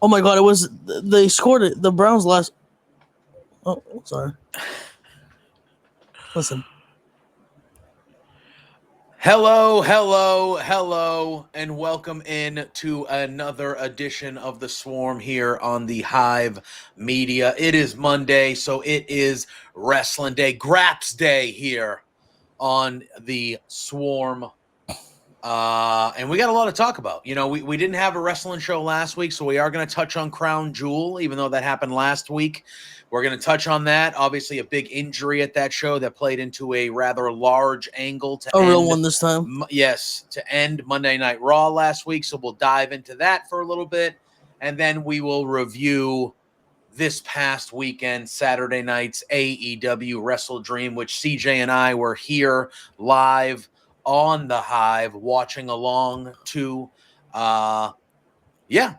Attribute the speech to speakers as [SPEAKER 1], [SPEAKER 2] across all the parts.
[SPEAKER 1] Oh my God! It was they scored it. The Browns last. Oh, sorry. Listen.
[SPEAKER 2] Hello, and welcome in to another edition of the Swarm here on the Hive Media. It is Monday, so it is Wrestling Day, Graps Day here on the Swarm. And we got a lot to talk about. You know, we didn't have a wrestling show last week, so we are going to touch on Crown Jewel, even though that happened last week. We're going to touch on that. Obviously, a big injury at that show that played into a rather large angle to
[SPEAKER 1] A
[SPEAKER 2] end.
[SPEAKER 1] real one this time.
[SPEAKER 2] Yes, to end Monday Night Raw last week. So we'll dive into that for a little bit, and then we will review this past weekend, Saturday night's AEW WrestleDream, which CJ and I were here live on the Hive watching along to.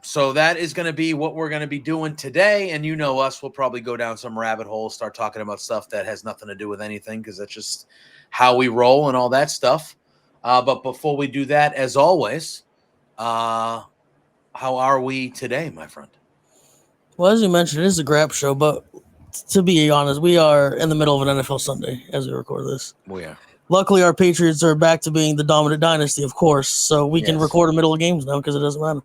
[SPEAKER 2] So that is going to be what we're going to be doing today. And you know us, we'll probably go down some rabbit holes, start talking about stuff that has nothing to do with anything, because that's just how we roll and all that stuff. But before we do that, as always, how are we today, my friend?
[SPEAKER 1] Well, as you mentioned, it is a Grap show, but to be honest, we are in the middle of an NFL Sunday as we record this.
[SPEAKER 2] We are.
[SPEAKER 1] Luckily, our Patriots are back to being the dominant dynasty, of course, so we can record in the middle of games now because it doesn't matter.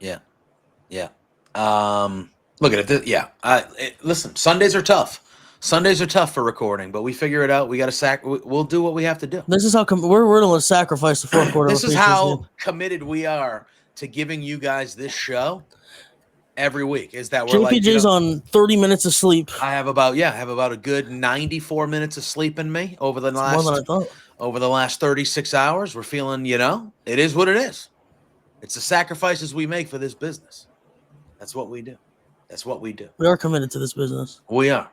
[SPEAKER 2] Yeah. Look at it. Listen, Sundays are tough. Sundays are tough for recording, but we figure it out. We got to we'll do what we have to do.
[SPEAKER 1] This is how we're going to sacrifice the fourth quarter.
[SPEAKER 2] This is how committed we are to giving you guys this show every week. Is that we're
[SPEAKER 1] JPJ's on 30 minutes of sleep.
[SPEAKER 2] I have about a good 94 minutes of sleep in me over the last 36 hours. We're feeling, it is what it is. It's the sacrifices we make for this business. That's what we do.
[SPEAKER 1] We are committed to this business.
[SPEAKER 2] We are.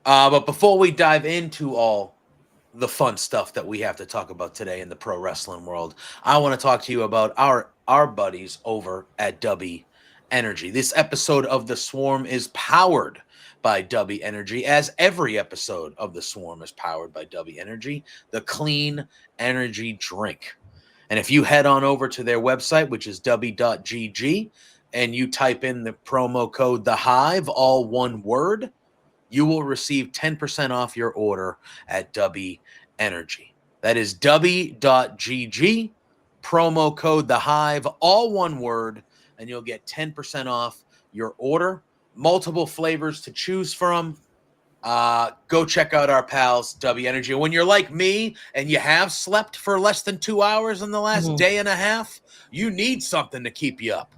[SPEAKER 2] But before we dive into all the fun stuff that we have to talk about today in the pro wrestling world, I want to talk to you about our buddies over at W Energy. This episode of The Swarm is powered by W Energy, as every episode of The Swarm is powered by W Energy, the clean energy drink. And if you head on over to their website, which is w.gg, and you type in the promo code The Hive, all one word, you will receive 10% off your order at W Energy. That is w.gg, promo code The Hive, all one word, and you'll get 10% off your order. Multiple flavors to choose from. Go check out our pals, W Energy. When you're like me and you have slept for less than 2 hours in the last day and a half, you need something to keep you up.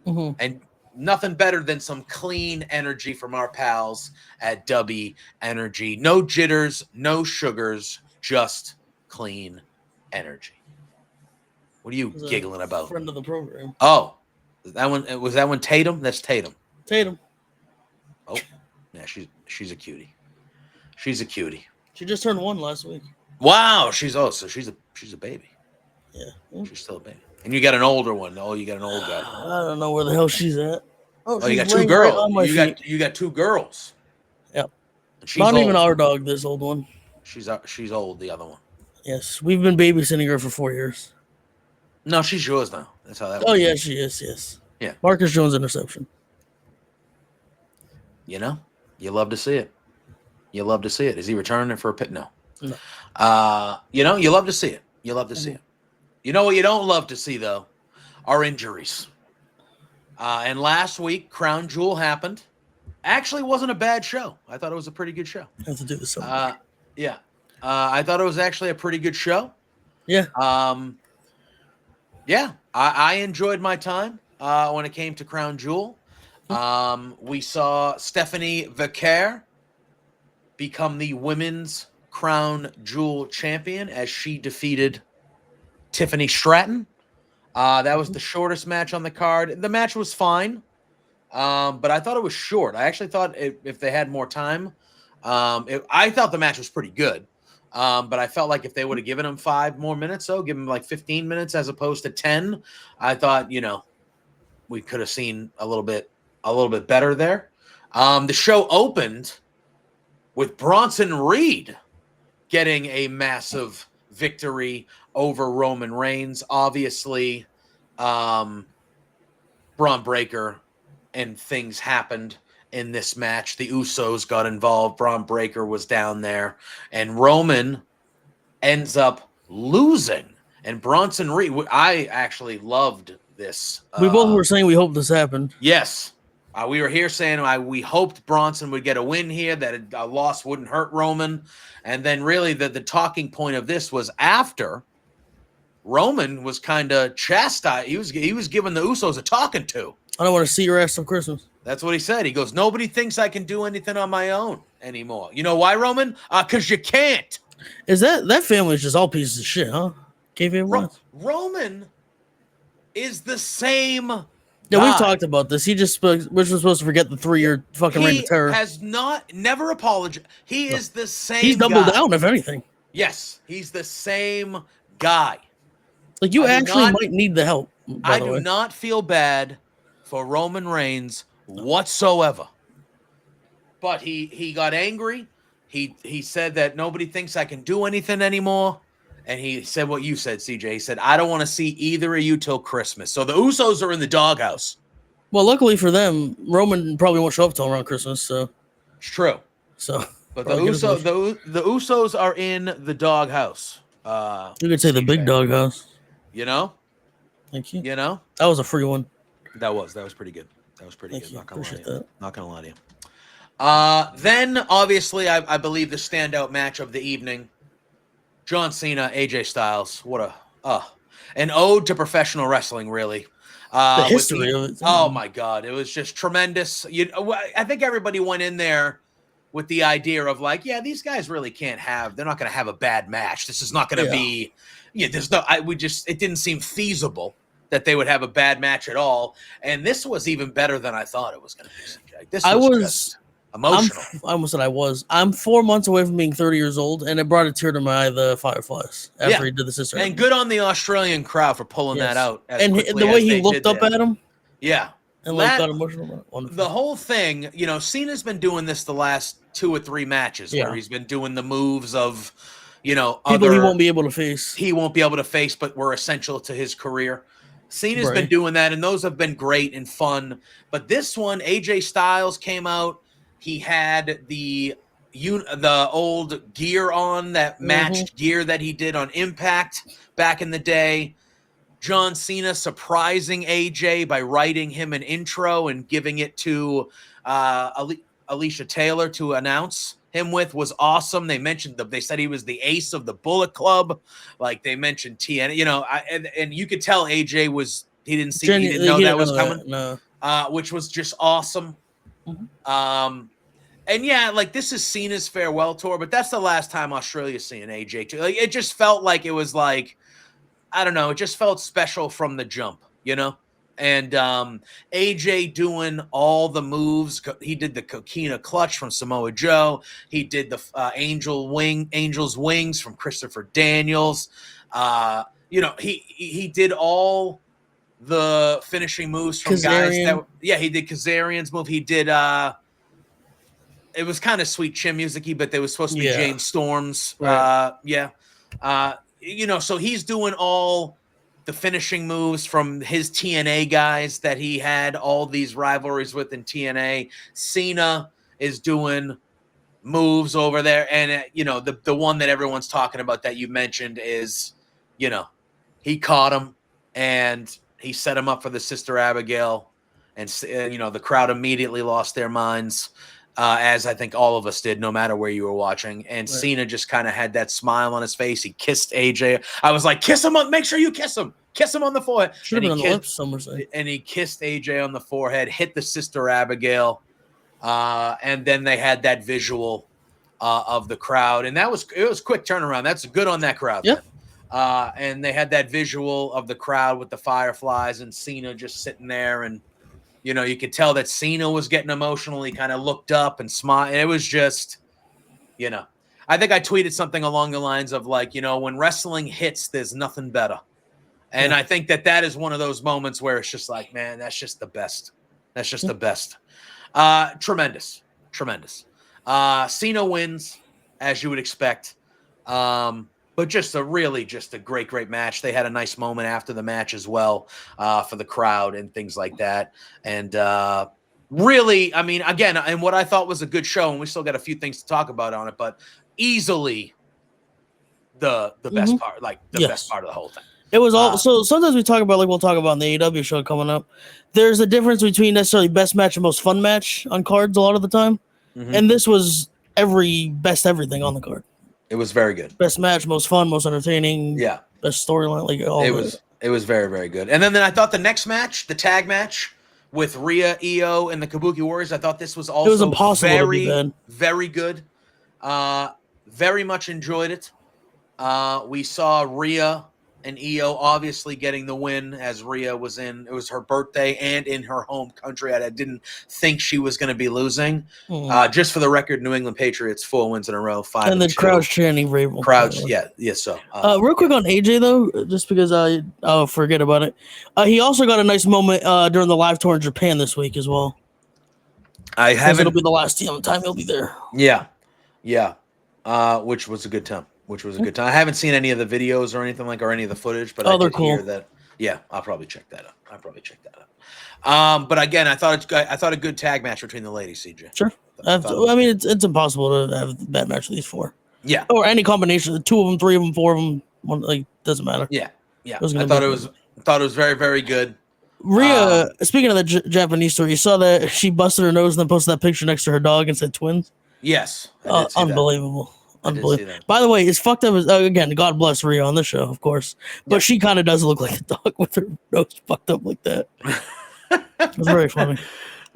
[SPEAKER 2] And nothing better than some clean energy from our pals at W Energy. No jitters, no sugars, just clean energy. What are you giggling about?
[SPEAKER 1] Friend of the program.
[SPEAKER 2] Oh, was that one Tatum? That's Tatum. Oh, yeah, she's a cutie. She's a cutie.
[SPEAKER 1] She just turned 1 last week.
[SPEAKER 2] Wow, she's a baby.
[SPEAKER 1] Yeah.
[SPEAKER 2] She's still a baby. And you got an older one. Oh, you got an old guy.
[SPEAKER 1] I don't know where the hell she's at.
[SPEAKER 2] Oh, you got 2 girls. Right you got 2 girls.
[SPEAKER 1] Yep.
[SPEAKER 2] She's
[SPEAKER 1] not
[SPEAKER 2] old.
[SPEAKER 1] Even our dog, this old one.
[SPEAKER 2] She's old, the other one.
[SPEAKER 1] Yes, we've been babysitting her for 4 years.
[SPEAKER 2] No, she's yours now. That's how that works.
[SPEAKER 1] Oh, yeah, she is, yes.
[SPEAKER 2] Yeah.
[SPEAKER 1] Marcus Jones interception.
[SPEAKER 2] You love to see it. Is he returning it for a pit? No. You love to see it. It. You know what you don't love to see, though? Are injuries. And last week, Crown Jewel happened. Actually, wasn't a bad show. I thought it was a pretty good show.
[SPEAKER 1] I have to do this.
[SPEAKER 2] I thought it was actually a pretty good show.
[SPEAKER 1] Yeah.
[SPEAKER 2] I enjoyed my time when it came to Crown Jewel. We saw Stephanie Vaquer become the women's Crown Jewel champion as she defeated Tiffany Stratton. That was the shortest match on the card. The match was fine, but I thought it was short. I actually thought if they had more time, I thought the match was pretty good. But I felt like if they would have given him 5 more minutes, give him like 15 minutes as opposed to 10, I thought, we could have seen a little bit better there. The show opened with Bronson Reed getting a massive victory over Roman Reigns. Obviously, Braun Breaker and things happened in this match. The Usos got involved. Braun Breaker was down there, and Roman ends up losing. And Bronson Reed, I actually loved this.
[SPEAKER 1] We both were saying we hope this happened.
[SPEAKER 2] Yes. We were here saying we hoped Bronson would get a win here, that a loss wouldn't hurt Roman. And then really the talking point of this was after Roman was kind of chastised. He was giving the Usos a talking to.
[SPEAKER 1] I don't want to see your ass on Christmas.
[SPEAKER 2] That's what he said. He goes, nobody thinks I can do anything on my own anymore. You know why, Roman? Because you can't.
[SPEAKER 1] Is that family's just all pieces of shit, huh?
[SPEAKER 2] Roman is the same.
[SPEAKER 1] Yeah, we've talked about this. We're just supposed to forget the 3-year fucking reign of terror.
[SPEAKER 2] He has never apologized. He is the same.
[SPEAKER 1] He's doubled down, if anything.
[SPEAKER 2] Yes, he's the same guy.
[SPEAKER 1] Like, you actually might need the help.
[SPEAKER 2] I do not feel bad for Roman Reigns whatsoever. But he got angry. He said that nobody thinks I can do anything anymore. And he said what you said, CJ. He said, I don't want to see either of you till Christmas. So the Usos are in the doghouse.
[SPEAKER 1] Well, luckily for them, Roman probably won't show up till around Christmas. So
[SPEAKER 2] it's true.
[SPEAKER 1] So,
[SPEAKER 2] but the Usos are in the doghouse.
[SPEAKER 1] You could say CJ. The big doghouse.
[SPEAKER 2] You know?
[SPEAKER 1] Thank you.
[SPEAKER 2] You know?
[SPEAKER 1] That was a free one.
[SPEAKER 2] That was pretty good. That was pretty good.
[SPEAKER 1] Not gonna lie to you.
[SPEAKER 2] Not gonna lie to you. Then obviously I believe the standout match of the evening. John Cena, AJ Styles. What an ode to professional wrestling, really.
[SPEAKER 1] The history of it.
[SPEAKER 2] Oh my God, it was just tremendous. I think everybody went in there with the idea of like, yeah, these guys really can't have. They're not going to have a bad match. This is not going to be. Yeah, there's no. It didn't seem feasible that they would have a bad match at all. And this was even better than I thought it was going to be. This was emotional.
[SPEAKER 1] I almost said I was. I'm 4 months away from being 30 years old, and it brought a tear to my eye, the Fireflies, after he did the sister.
[SPEAKER 2] And good on the Australian crowd for pulling that out.
[SPEAKER 1] And the way he looked up at him.
[SPEAKER 2] Yeah.
[SPEAKER 1] And got emotional. Wonderful.
[SPEAKER 2] The whole thing, Cena's been doing this the last 2 or 3 matches where he's been doing the moves of, people
[SPEAKER 1] he won't be able to face.
[SPEAKER 2] He won't be able to face, but were essential to his career. Cena's been doing that, and those have been great and fun. But this one, AJ Styles came out. He had the old gear on, that matched gear that he did on Impact back in the day. John Cena surprising AJ by writing him an intro and giving it to Alicia Taylor to announce him with was awesome. They mentioned they said he was the ace of the Bullet Club. Like they mentioned TN, and you could tell AJ he didn't know that was coming.
[SPEAKER 1] No.
[SPEAKER 2] Which was just awesome. And yeah, like this is Cena's farewell tour, but that's the last time Australia's seeing AJ too. Like it just felt like it was like, I don't know, it just felt special from the jump, And AJ doing all the moves. He did the Coquina Clutch from Samoa Joe. He did the Angel's Wings from Christopher Daniels. He did all the finishing moves from
[SPEAKER 1] Kazarian.
[SPEAKER 2] guys he did Kazarian's move. He did it was kind of sweet chin music-y, but they was supposed to be James Storm's.
[SPEAKER 1] Right.
[SPEAKER 2] So he's doing all the finishing moves from his TNA guys that he had all these rivalries with in TNA. Cena is doing moves over there. And, the one that everyone's talking about that you mentioned is, he caught him and he set him up for the Sister Abigail. And, the crowd immediately lost their minds, as I think all of us did, no matter where you were watching. And Cena just kind of had that smile on his face. He kissed AJ. I was like, kiss him on, make sure you kiss him. Kiss him on the forehead.
[SPEAKER 1] Should have been on the lips, some were saying.
[SPEAKER 2] And he kissed AJ on the forehead, hit the Sister Abigail. And then they had that visual of the crowd. And it was quick turnaround. That's good on that crowd.
[SPEAKER 1] Yeah.
[SPEAKER 2] And they had that visual of the crowd with the Fireflies and Cena just sitting there. And, you could tell that Cena was getting emotional. He kind of looked up and smiled. It was just, I think I tweeted something along the lines of like, when wrestling hits, there's nothing better. And I think that is one of those moments where it's just like, man, that's just the best. That's just the best. Tremendous. Cena wins, as you would expect. But But just a great match. They had a nice moment after the match as well for the crowd and things like that. And really, I mean, again, and what I thought was a good show, and we still got a few things to talk about on it, but easily the best part, like the best part of the whole thing.
[SPEAKER 1] It was all so. Sometimes we talk about, like we'll talk about in the AEW show coming up. There's a difference between necessarily best match and most fun match on cards a lot of the time, and this was best everything on the card.
[SPEAKER 2] It was very good.
[SPEAKER 1] Best match, most fun, most entertaining.
[SPEAKER 2] Yeah,
[SPEAKER 1] best storyline. Like all
[SPEAKER 2] it was very, very good. And then I thought the next match, the tag match with Rhea, Io, and the Kabuki Warriors, I thought this was also very, very good. Very much enjoyed it. We saw Rhea and Io obviously getting the win as Rhea it was her birthday and in her home country. I didn't think she was going to be losing. Just for the record, New England Patriots 4 wins in a row, 5
[SPEAKER 1] and the crowd's chanting Vrabel.
[SPEAKER 2] Crowds, yes. So
[SPEAKER 1] real quick on AJ though, just because I'll forget about it. He also got a nice moment during the live tour in Japan this week as well. It'll be the last time he'll be there.
[SPEAKER 2] Yeah, which was a good time. I haven't seen any of the videos or anything or any of the footage, but I did hear that. Yeah, I'll probably check that out. But again, I thought a good tag match between the ladies, CJ.
[SPEAKER 1] Sure. I mean, it's impossible to have a bad match with these four.
[SPEAKER 2] Yeah.
[SPEAKER 1] Or any combination, the 2 of them, 3 of them, 4 of them, one, doesn't matter.
[SPEAKER 2] Yeah. I thought it was very, very good.
[SPEAKER 1] Rhea, speaking of the Japanese story, you saw that she busted her nose and then posted that picture next to her dog and said twins.
[SPEAKER 2] Yes.
[SPEAKER 1] Unbelievable. Unbelievable. By the way, it's fucked up. Again, God bless Rhea on the show, of course. But she kind of does look like a dog with her nose fucked up like that. It's very funny.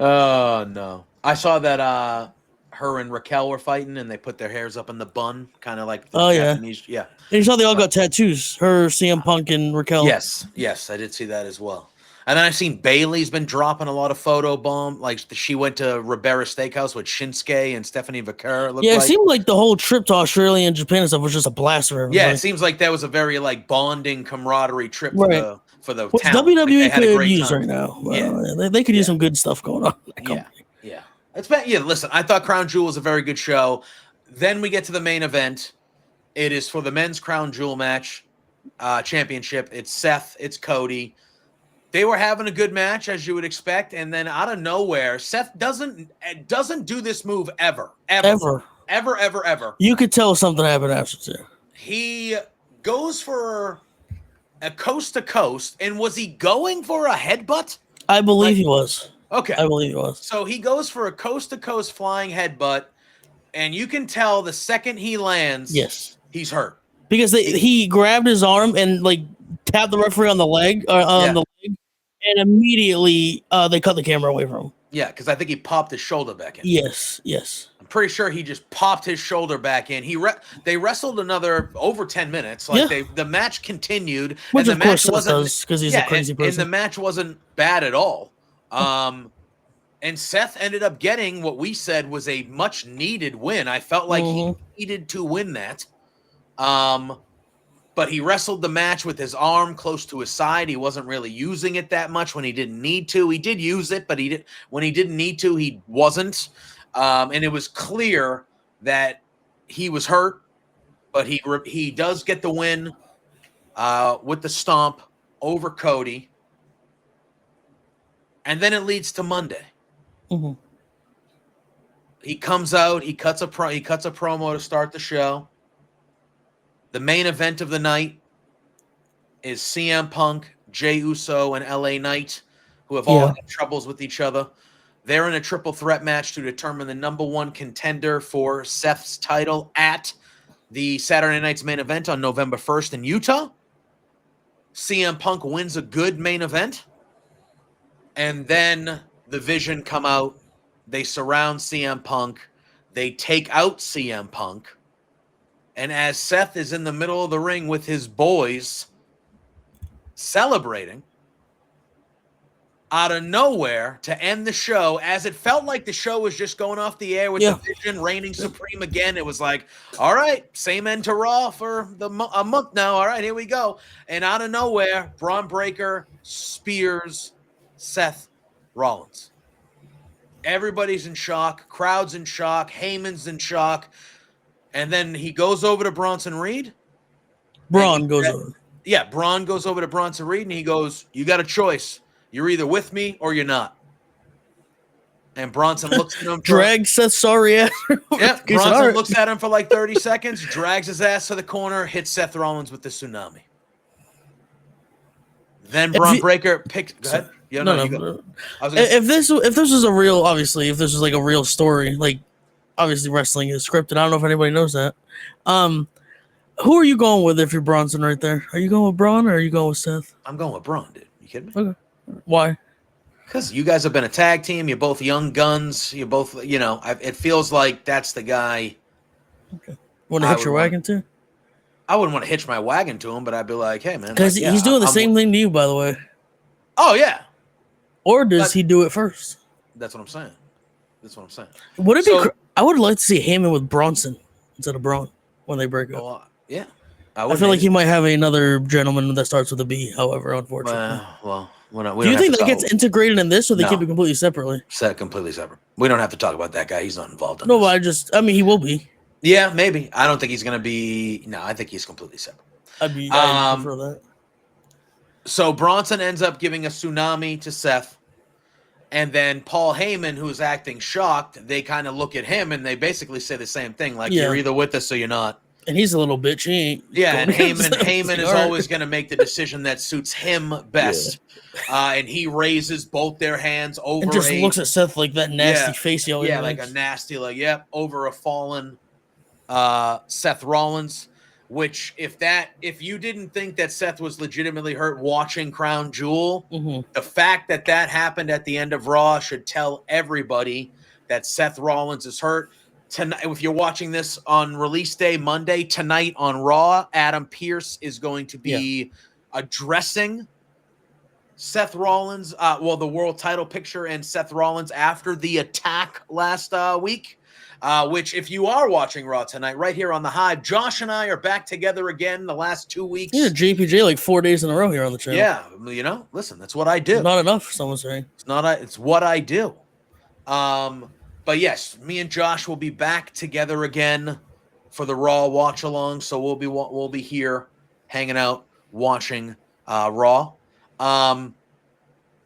[SPEAKER 2] Oh, no. I saw that her and Raquel were fighting and they put their hairs up in the bun, kind of like the Japanese. Yeah.
[SPEAKER 1] And you saw they all got tattoos. Her, CM Punk, and Raquel.
[SPEAKER 2] Yes, I did see that as well. And then I've seen Bailey's been dropping a lot of photo bomb. Like she went to Ribera Steakhouse with Shinsuke and Stephanie Vaquer.
[SPEAKER 1] It seemed like the whole trip to Australia and Japan and stuff was just a blast for everybody.
[SPEAKER 2] Yeah, it seems like that was a very bonding camaraderie trip for the
[SPEAKER 1] Which
[SPEAKER 2] town.
[SPEAKER 1] WWE could use right now. They could use some good stuff going on.
[SPEAKER 2] Yeah. Listen, I thought Crown Jewel was a very good show. Then we get to the main event. It is for the men's Crown Jewel match championship. It's Seth. It's Cody. They were having a good match, as you would expect, and then out of nowhere, Seth doesn't do this move ever.
[SPEAKER 1] You could tell something happened after too.
[SPEAKER 2] He goes for a coast to coast, and was he going for a headbutt?
[SPEAKER 1] I believe he was.
[SPEAKER 2] Okay,
[SPEAKER 1] I believe he was.
[SPEAKER 2] So he goes for a coast to coast flying headbutt, and you can tell the second he lands, he's hurt
[SPEAKER 1] because he grabbed his arm and tapped the referee on the leg and immediately they cut the camera away from him.
[SPEAKER 2] Yeah, because I think he popped his shoulder back in.
[SPEAKER 1] Yes.
[SPEAKER 2] I'm pretty sure he just popped his shoulder back in. They wrestled another over 10 minutes. The match continued,
[SPEAKER 1] which
[SPEAKER 2] and the match
[SPEAKER 1] wasn't because he's a crazy person.
[SPEAKER 2] And the match wasn't bad at all. And Seth ended up getting what we said was a much needed win. I felt like he needed to win that. But he wrestled the match with his arm close to his side. He wasn't really using it that much when he didn't need to. He did use it, but when he didn't need to, he wasn't. And it was clear that he was hurt, but he does get the win with the stomp over Cody. And then it leads to Monday. He comes out. He cuts a promo to start the show. The main event of the night is CM Punk, Jey Uso, and LA Knight, who have all had troubles with each other. They're in a triple threat match to determine the number one contender for Seth's title at the Saturday night's main event on November 1st in Utah. CM Punk wins a good main event. And then the Vision come out. They surround CM Punk. They take out CM Punk. And as Seth is in the middle of the ring with his boys celebrating, out of nowhere to end the show, as it felt like the show was just going off the air with the Vision reigning supreme again. It was like, all right, same end to Raw for a month now. All right, here we go. And out of nowhere, Braun Breaker spears Seth Rollins. Everybody's in shock. Crowd's in shock. Heyman's in shock. And then he goes over to Bronson Reed,
[SPEAKER 1] Braun goes over.
[SPEAKER 2] Yeah, Braun goes over to Bronson Reed and he goes, "You got a choice. You're either with me or you're not." And Bronson looks at him.
[SPEAKER 1] Drag Seth sorry ass.
[SPEAKER 2] Yeah, Bronson looks at him for like 30 seconds, drags his ass to the corner, hits Seth Rollins with the tsunami. Then Braun Breaker picks. Go ahead. Yeah, no, you go.
[SPEAKER 1] If this was a real, obviously, if this was like a real story, like obviously wrestling is scripted. I don't know if anybody knows that. Who are you going with if you're Bronson right there? Are you going with Braun or are you going with Seth?
[SPEAKER 2] I'm going with Braun, dude. You kidding me?
[SPEAKER 1] Okay. Why?
[SPEAKER 2] Because you guys have been a tag team. You're both young guns. You're both, it feels like that's the guy.
[SPEAKER 1] Okay. Want to hitch your wagon to?
[SPEAKER 2] I wouldn't want to hitch my wagon to him, but I'd be like, hey, man.
[SPEAKER 1] Because he's doing the same thing to you, by the way.
[SPEAKER 2] Oh, yeah.
[SPEAKER 1] Or does he do it first?
[SPEAKER 2] That's what I'm saying.
[SPEAKER 1] Would it be? I would like to see Heyman with Bronson instead of Braun when they break up.
[SPEAKER 2] Yeah.
[SPEAKER 1] I feel like he might have another gentleman that starts with a B, however, unfortunately.
[SPEAKER 2] Do
[SPEAKER 1] you think that gets integrated in this, or they keep it completely separately?
[SPEAKER 2] Completely separate. We don't have to talk about that guy. He's not involved in
[SPEAKER 1] this. I mean, he will be.
[SPEAKER 2] Yeah, maybe. I don't think he's going to be. No, I think he's completely separate.
[SPEAKER 1] I'd prefer that.
[SPEAKER 2] So Bronson ends up giving a tsunami to Seth. And then Paul Heyman, who's acting shocked, they kind of look at him and they basically say the same thing. Like, you're either with us or you're not.
[SPEAKER 1] And he's a little bitch. He ain't.
[SPEAKER 2] Yeah, and Heyman is always going to make the decision that suits him best. Yeah. And he raises both their hands over.
[SPEAKER 1] And just looks at Seth like that nasty face he always makes.
[SPEAKER 2] Like a nasty, over a fallen Seth Rollins. Which, if you didn't think that Seth was legitimately hurt watching Crown Jewel, the fact that happened at the end of Raw should tell everybody that Seth Rollins is hurt. Tonight, if you're watching this on release day, Monday, tonight on Raw, Adam Pearce is going to be addressing Seth Rollins, the world title picture and Seth Rollins after the attack last week. Which, if you are watching Raw tonight, right here on the Hive, Josh and I are back together again the last 2 weeks.
[SPEAKER 1] Yeah, JPJ like 4 days in a row here on the channel.
[SPEAKER 2] Yeah, listen, that's what I do.
[SPEAKER 1] Not enough, someone's saying.
[SPEAKER 2] It's what I do. But yes, me and Josh will be back together again for the Raw watch along. So we'll be here hanging out, watching Raw.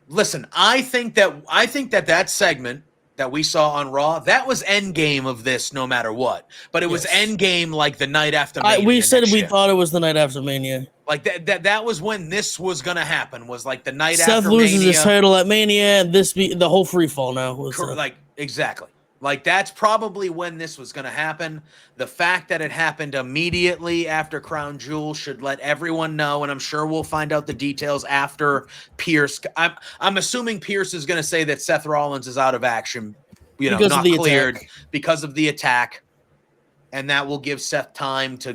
[SPEAKER 2] Listen, I think that segment that we saw on Raw, that was endgame of this no matter what. But it was endgame like the night after Mania.
[SPEAKER 1] We said we thought it was the night after Mania.
[SPEAKER 2] Like that was when this was going to happen, was like the night
[SPEAKER 1] Seth
[SPEAKER 2] after Mania. Seth
[SPEAKER 1] loses his title at Mania, and the whole free fall now.
[SPEAKER 2] Exactly. Like that's probably when this was going to happen. The fact that it happened immediately after Crown Jewel should let everyone know, and I'm sure we'll find out the details after Pierce. I'm assuming Pierce is going to say that Seth Rollins is out of action, not cleared because of the attack, and that will give Seth time to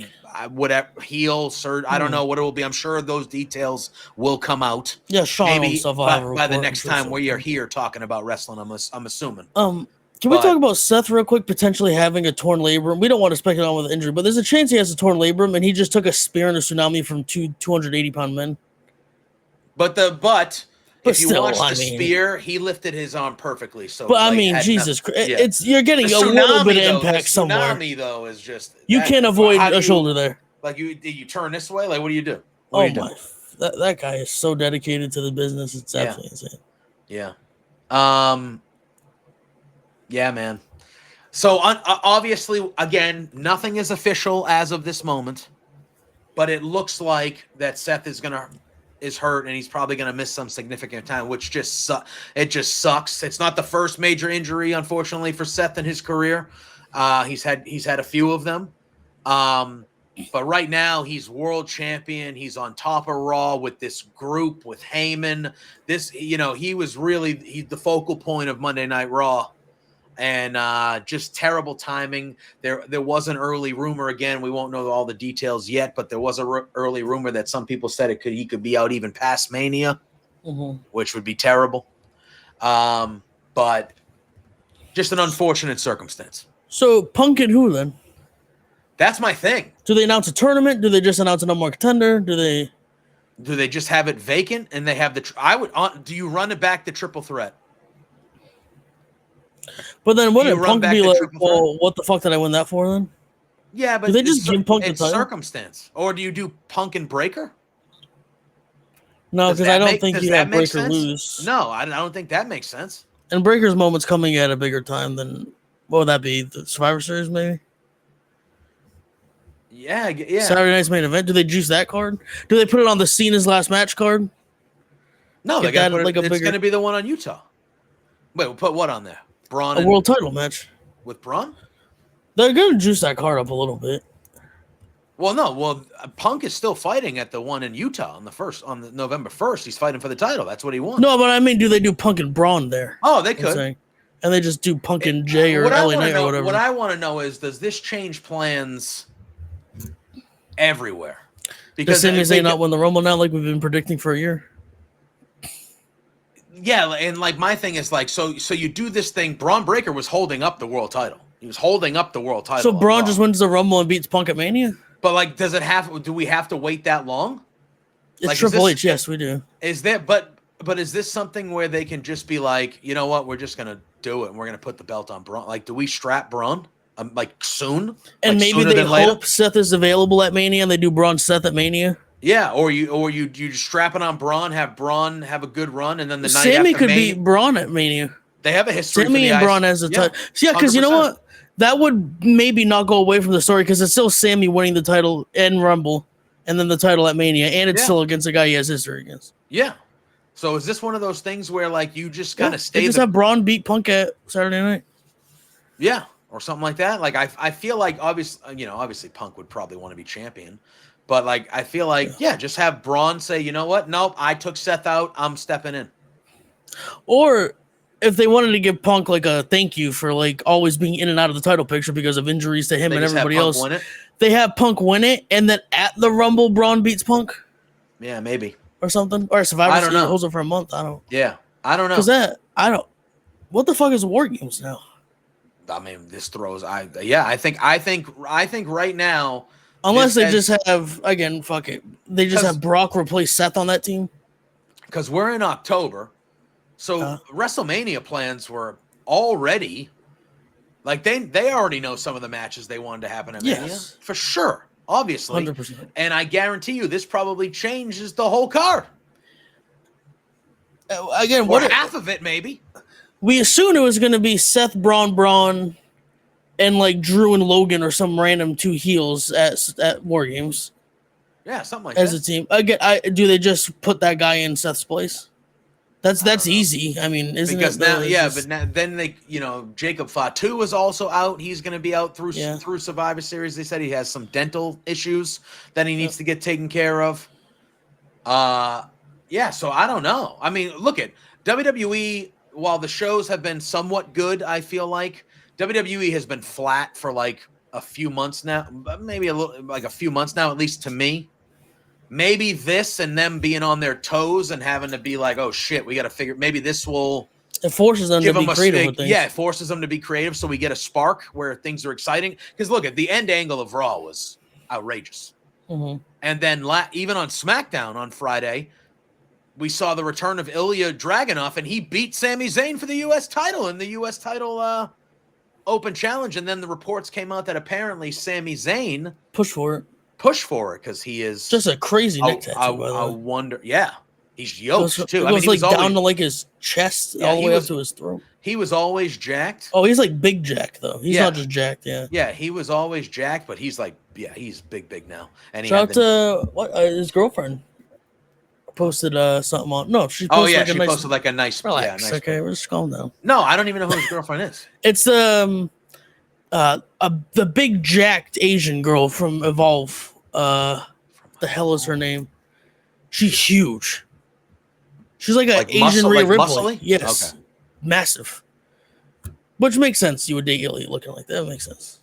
[SPEAKER 2] heal, surge. I don't know what it will be. I'm sure those details will come out.
[SPEAKER 1] Yeah, Sean maybe
[SPEAKER 2] by the next time we are here talking about wrestling. I'm assuming.
[SPEAKER 1] Can we talk about Seth real quick potentially having a torn labrum? We don't want to speculate on with injury, but there's a chance he has a torn labrum, and he just took a spear and a tsunami from two 280-pound men.
[SPEAKER 2] But if you watch the spear, he lifted his arm perfectly. So,
[SPEAKER 1] but I mean, Jesus Christ, you're getting a little bit of impact somewhere.
[SPEAKER 2] The tsunami though is just
[SPEAKER 1] you can't avoid a shoulder there.
[SPEAKER 2] Like you turn this way. Like what do you do?
[SPEAKER 1] That guy is so dedicated to the business. It's absolutely insane.
[SPEAKER 2] Yeah. Yeah, man. So obviously, again, nothing is official as of this moment, but it looks like that Seth is hurt and he's probably gonna miss some significant time, which just sucks. It's not the first major injury, unfortunately, for Seth in his career. He's had a few of them, but right now he's world champion. He's on top of Raw with this group with Heyman. He was really the focal point of Monday Night Raw. And just terrible timing. There was an early rumor, again, we won't know all the details yet, but there was a early rumor that some people said he could be out even past Mania, which would be terrible. But just an unfortunate circumstance.
[SPEAKER 1] So Punk and who then?
[SPEAKER 2] That's my thing.
[SPEAKER 1] Do they announce a tournament? Do they just announce a number one contender? Do they
[SPEAKER 2] just have it vacant and they have do you run it back the triple threat?
[SPEAKER 1] But then wouldn't Punk be like, well, what the fuck did I win that for then?
[SPEAKER 2] Yeah, but
[SPEAKER 1] do they just give Punk the
[SPEAKER 2] it's
[SPEAKER 1] title?
[SPEAKER 2] circumstance, or do you do Punk and Breaker?
[SPEAKER 1] No, because I don't think
[SPEAKER 2] does
[SPEAKER 1] you
[SPEAKER 2] that
[SPEAKER 1] have
[SPEAKER 2] make
[SPEAKER 1] Breaker
[SPEAKER 2] sense?
[SPEAKER 1] lose.
[SPEAKER 2] No, I don't think that makes sense.
[SPEAKER 1] And Breaker's moment's coming at a bigger time than what would that be? The Survivor Series, maybe.
[SPEAKER 2] Yeah.
[SPEAKER 1] Saturday night's main event. Do they juice that card? Do they put it on the Cena's last match card?
[SPEAKER 2] No,
[SPEAKER 1] Get
[SPEAKER 2] they got to
[SPEAKER 1] that
[SPEAKER 2] put
[SPEAKER 1] like
[SPEAKER 2] it.
[SPEAKER 1] a
[SPEAKER 2] It's
[SPEAKER 1] bigger
[SPEAKER 2] going to be the one on Utah. Wait, we'll put what on there? Braun
[SPEAKER 1] a
[SPEAKER 2] and
[SPEAKER 1] world title match.
[SPEAKER 2] with Braun?
[SPEAKER 1] They're gonna juice that card up a little bit.
[SPEAKER 2] Well, no. Well, Punk is still fighting at the one in Utah on the November 1st. He's fighting for the title. That's what he wants.
[SPEAKER 1] No, but I mean, do they do Punk and Braun there?
[SPEAKER 2] Oh, they
[SPEAKER 1] I'm
[SPEAKER 2] could.
[SPEAKER 1] saying. And they just do Punk and Jay or LA Knight or whatever.
[SPEAKER 2] What I want to know is, does this change plans everywhere?
[SPEAKER 1] Does Sami Zayn not win the Rumble now, like we've been predicting for a year?
[SPEAKER 2] Yeah, and like my thing is like, so you do this thing. Braun Breaker was holding up the world title. He was holding up the world title.
[SPEAKER 1] So Braun just wins the Rumble and beats Punk at Mania?
[SPEAKER 2] But like, do we have to wait that long?
[SPEAKER 1] It's
[SPEAKER 2] like,
[SPEAKER 1] Triple H, yes, we do.
[SPEAKER 2] Is there, but is this something where they can just be like, you know what, we're just gonna do it and we're gonna put the belt on Braun? Like, do we strap Braun like soon?
[SPEAKER 1] And
[SPEAKER 2] like,
[SPEAKER 1] maybe they hope Seth is available at Mania and they do Braun Seth at Mania.
[SPEAKER 2] Yeah, or you just strap it on Braun have a good run, and then the night
[SPEAKER 1] Sammy
[SPEAKER 2] after
[SPEAKER 1] could
[SPEAKER 2] Mania,
[SPEAKER 1] beat Braun at Mania.
[SPEAKER 2] They have a history.
[SPEAKER 1] Sammy and Braun as a title. Yeah, because you know what? That would maybe not go away from the story because it's still Sammy winning the title in Rumble and then the title at Mania, and it's still against a guy he has history against.
[SPEAKER 2] Yeah. So is this one of those things where like you just kind of stay?
[SPEAKER 1] They just have Braun beat Punk at Saturday night.
[SPEAKER 2] Yeah, or something like that. Like I feel like obviously Punk would probably want to be champion, but like I feel like just have Braun say, you know what? Nope, I took Seth out. I'm stepping in.
[SPEAKER 1] Or if they wanted to give Punk like a thank you for like always being in and out of the title picture because of injuries to him and everybody else, they have Punk win it, and then at the Rumble, Braun beats Punk.
[SPEAKER 2] Yeah, maybe
[SPEAKER 1] or something, or Survivor Series holds it for a month. I don't.
[SPEAKER 2] Yeah, I don't know.
[SPEAKER 1] Because I don't. What the fuck is War Games now?
[SPEAKER 2] I mean, this throws. I think right now.
[SPEAKER 1] Unless they just have fuck it. They just have Brock replace Seth on that team.
[SPEAKER 2] Because we're in October. So WrestleMania plans were already like they already know some of the matches they wanted to happen at Mania for sure, obviously,
[SPEAKER 1] 100%.
[SPEAKER 2] And I guarantee you, this probably changes the whole card.
[SPEAKER 1] Again,
[SPEAKER 2] or half of it maybe.
[SPEAKER 1] We assumed it was going to be Seth, Braun, and like Drew and Logan or some random two heels at War Games.
[SPEAKER 2] Yeah, something like
[SPEAKER 1] as
[SPEAKER 2] that.
[SPEAKER 1] a team. Again, do they just put that guy in Seth's place? That's easy. I mean, isn't
[SPEAKER 2] because
[SPEAKER 1] it?
[SPEAKER 2] But now, then they, Jacob Fatu is also out. He's going to be out through Survivor Series. They said he has some dental issues that he needs to get taken care of. So I don't know. I mean, look at WWE. While the shows have been somewhat good, I feel like WWE has been flat for like a few months now, maybe a few months now, at least to me. Maybe this and them being on their toes and having to be like, oh shit, we got to figure. Maybe this will.
[SPEAKER 1] It forces them to be creative with things.
[SPEAKER 2] Yeah, it forces them to be creative, so we get a spark where things are exciting. Because look, at the end angle of Raw was outrageous, and then even on SmackDown on Friday, we saw the return of Ilya Dragunov, and he beat Sami Zayn for the U.S. title in the U.S. title Open Challenge. And then the reports came out that apparently Sami Zayn
[SPEAKER 1] pushed for it
[SPEAKER 2] because he is
[SPEAKER 1] just a crazy neck tattoo.
[SPEAKER 2] I wonder, he's yoked too.
[SPEAKER 1] It goes like down to like his chest all the way up to his throat.
[SPEAKER 2] He was always jacked.
[SPEAKER 1] Oh, he's like big jacked though. He's not just jacked. Yeah,
[SPEAKER 2] he was always jacked, but he's like, he's big now. And
[SPEAKER 1] shout out to his girlfriend. Posted something on. No, she posted
[SPEAKER 2] posted like a nice.
[SPEAKER 1] Relax.
[SPEAKER 2] Nice
[SPEAKER 1] okay, we're just calm down.
[SPEAKER 2] No, I don't even know who his girlfriend is.
[SPEAKER 1] It's the big jacked Asian girl from Evolve. The hell is her name? She's huge. She's like an Asian Rhea Ripley.
[SPEAKER 2] Muscly?
[SPEAKER 1] Yes, massive. Which makes sense. You would date Ilya looking like that. Makes sense.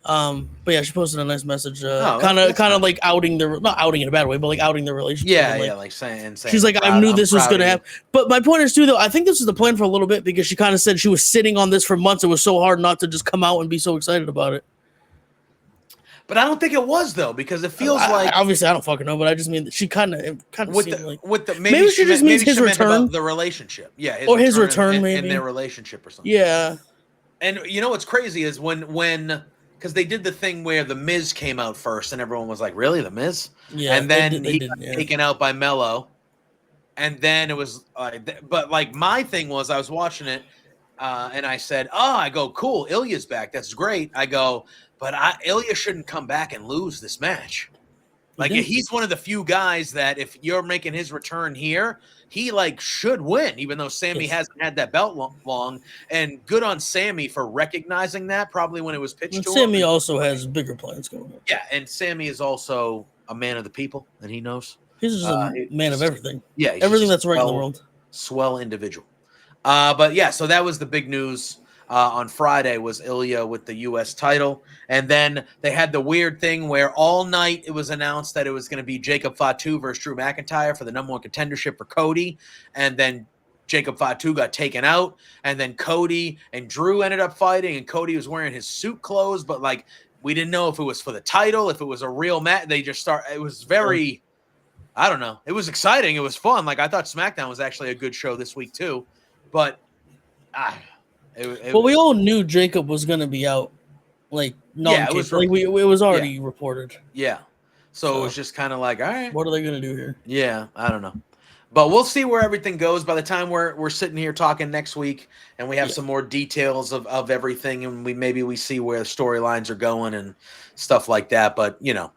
[SPEAKER 1] But yeah, she posted a nice message, kind of like outing not outing in a bad way, but like outing the relationship.
[SPEAKER 2] Yeah, like saying
[SPEAKER 1] she's like, I knew this was going to happen. But my point is too, though, I think this was the plan for a little bit because she kind of said she was sitting on this for months. It was so hard not to just come out and be so excited about it.
[SPEAKER 2] But I don't think it was though, because it feels like
[SPEAKER 1] obviously I don't fucking know, but I just mean that she kind of
[SPEAKER 2] maybe
[SPEAKER 1] she just means his return,
[SPEAKER 2] the relationship,
[SPEAKER 1] his return maybe
[SPEAKER 2] in their relationship or something.
[SPEAKER 1] Yeah,
[SPEAKER 2] and you know what's crazy is when. because they did the thing where the Miz came out first, and everyone was like, "Really, the Miz?"
[SPEAKER 1] Yeah,
[SPEAKER 2] and then
[SPEAKER 1] they
[SPEAKER 2] he
[SPEAKER 1] did,
[SPEAKER 2] got
[SPEAKER 1] yeah.
[SPEAKER 2] taken out by Mello, and then it was. But like my thing was, I was watching it, and I said, "Oh, I go, cool, Ilya's back. That's great." I go, but Ilya shouldn't come back and lose this match. Like he's one of the few guys that if you're making his return here, he like should win, even though Sammy hasn't had that belt long. And good on Sammy for recognizing that. Probably when it was pitched to him.
[SPEAKER 1] Sammy also has bigger plans going on.
[SPEAKER 2] Yeah, and Sammy is also a man of the people, and he knows.
[SPEAKER 1] He's just a man of everything.
[SPEAKER 2] Yeah,
[SPEAKER 1] everything that's right in the world.
[SPEAKER 2] Swell individual. But yeah, so that was the big news. On Friday was Ilya with the U.S. title. And then they had the weird thing where all night it was announced that it was going to be Jacob Fatu versus Drew McIntyre for the number one contendership for Cody. And then Jacob Fatu got taken out. And then Cody and Drew ended up fighting. And Cody was wearing his suit clothes. But like, we didn't know if it was for the title, if it was a real match. They just it was very, I don't know. It was exciting. It was fun. Like, I thought SmackDown was actually a good show this week too. But
[SPEAKER 1] we all knew Jacob was going to be out. Like, it was already reported.
[SPEAKER 2] Yeah. So it was just kind of like, all right.
[SPEAKER 1] What are they going to do here?
[SPEAKER 2] Yeah, I don't know. But we'll see where everything goes by the time we're sitting here talking next week and we have some more details of everything and we see where the storylines are going and stuff like that. But, you know,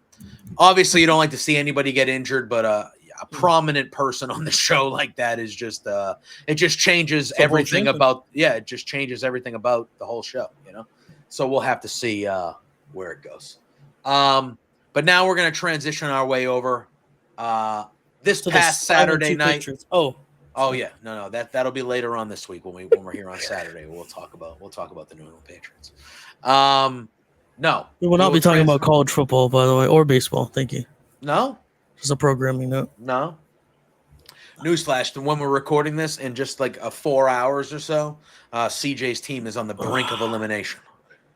[SPEAKER 2] obviously you don't like to see anybody get injured, but a prominent person on the show like that is just it just changes everything about it just changes everything about the whole show, you know. So we'll have to see where it goes. But now we're going to transition our way over this past Saturday night.
[SPEAKER 1] Oh
[SPEAKER 2] yeah, no, that'll be later on this week when we're here on Saturday. We'll talk about the New England Patriots. No,
[SPEAKER 1] we will not be talking about college football, by the way, or baseball. Thank you.
[SPEAKER 2] No.
[SPEAKER 1] Just a programming note.
[SPEAKER 2] No. Newsflash, when we're recording this in just like 4 hours or so, CJ's team is on the brink of elimination.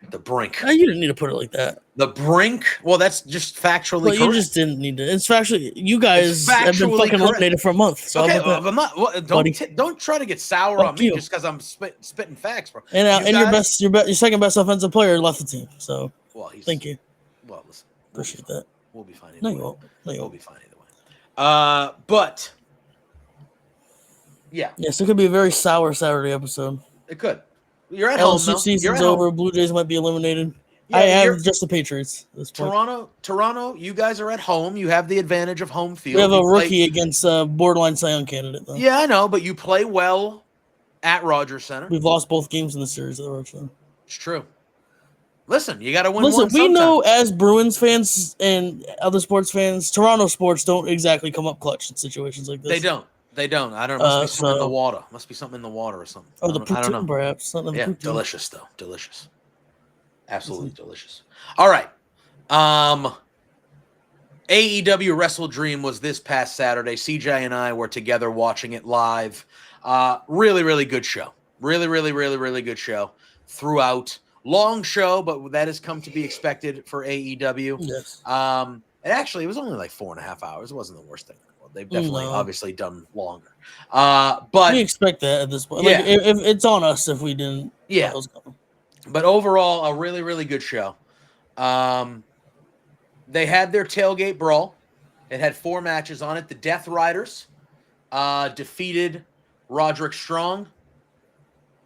[SPEAKER 2] The brink.
[SPEAKER 1] You didn't need to put it like that.
[SPEAKER 2] The brink? Well, that's just factually correct.
[SPEAKER 1] You just didn't need to. It's factually. You guys have been fucking eliminated for a month. So
[SPEAKER 2] okay, I'm not. Don't try to get sour on me just because I'm spitting facts, bro.
[SPEAKER 1] And your second best offensive player left the team. So thank you.
[SPEAKER 2] Well, listen,
[SPEAKER 1] appreciate that.
[SPEAKER 2] We'll be fine.
[SPEAKER 1] No, you won't.
[SPEAKER 2] We'll be fine either way. But yeah.
[SPEAKER 1] Yes, it could be a very sour Saturday episode.
[SPEAKER 2] It could. You're at home.
[SPEAKER 1] LSU season's over. Blue Jays might be eliminated. Yeah, I have just the Patriots. At this point.
[SPEAKER 2] Toronto. You guys are at home. You have the advantage of home field.
[SPEAKER 1] We have a rookie against a borderline Cy Young candidate, though.
[SPEAKER 2] Yeah, I know, but you play well at Rogers Center.
[SPEAKER 1] We've lost both games in the series at the Rogers Center.
[SPEAKER 2] It's true. Listen, you got to win one sometime.
[SPEAKER 1] We know as Bruins fans and other sports fans, Toronto sports don't exactly come up clutch in situations like this.
[SPEAKER 2] They don't. I don't know. Must be something in the water. Must be something in the water or something.
[SPEAKER 1] Oh, the poutine, perhaps.
[SPEAKER 2] Yeah, delicious, though. Delicious. Absolutely delicious. All right. AEW WrestleDream was this past Saturday. CJ and I were together watching it live. Really, really good show. Really, really, really, really good show throughout. Long show, but that has come to be expected for AEW.
[SPEAKER 1] Yes.
[SPEAKER 2] It was only like 4.5 hours. It wasn't the worst thing in the world. They've definitely obviously done longer. But
[SPEAKER 1] we expect that at this point. Yeah. Like, if it's on us if we didn't.
[SPEAKER 2] Yeah. But overall, a really, really good show. They had their tailgate brawl. It had 4 matches on it. The Death Riders defeated Roderick Strong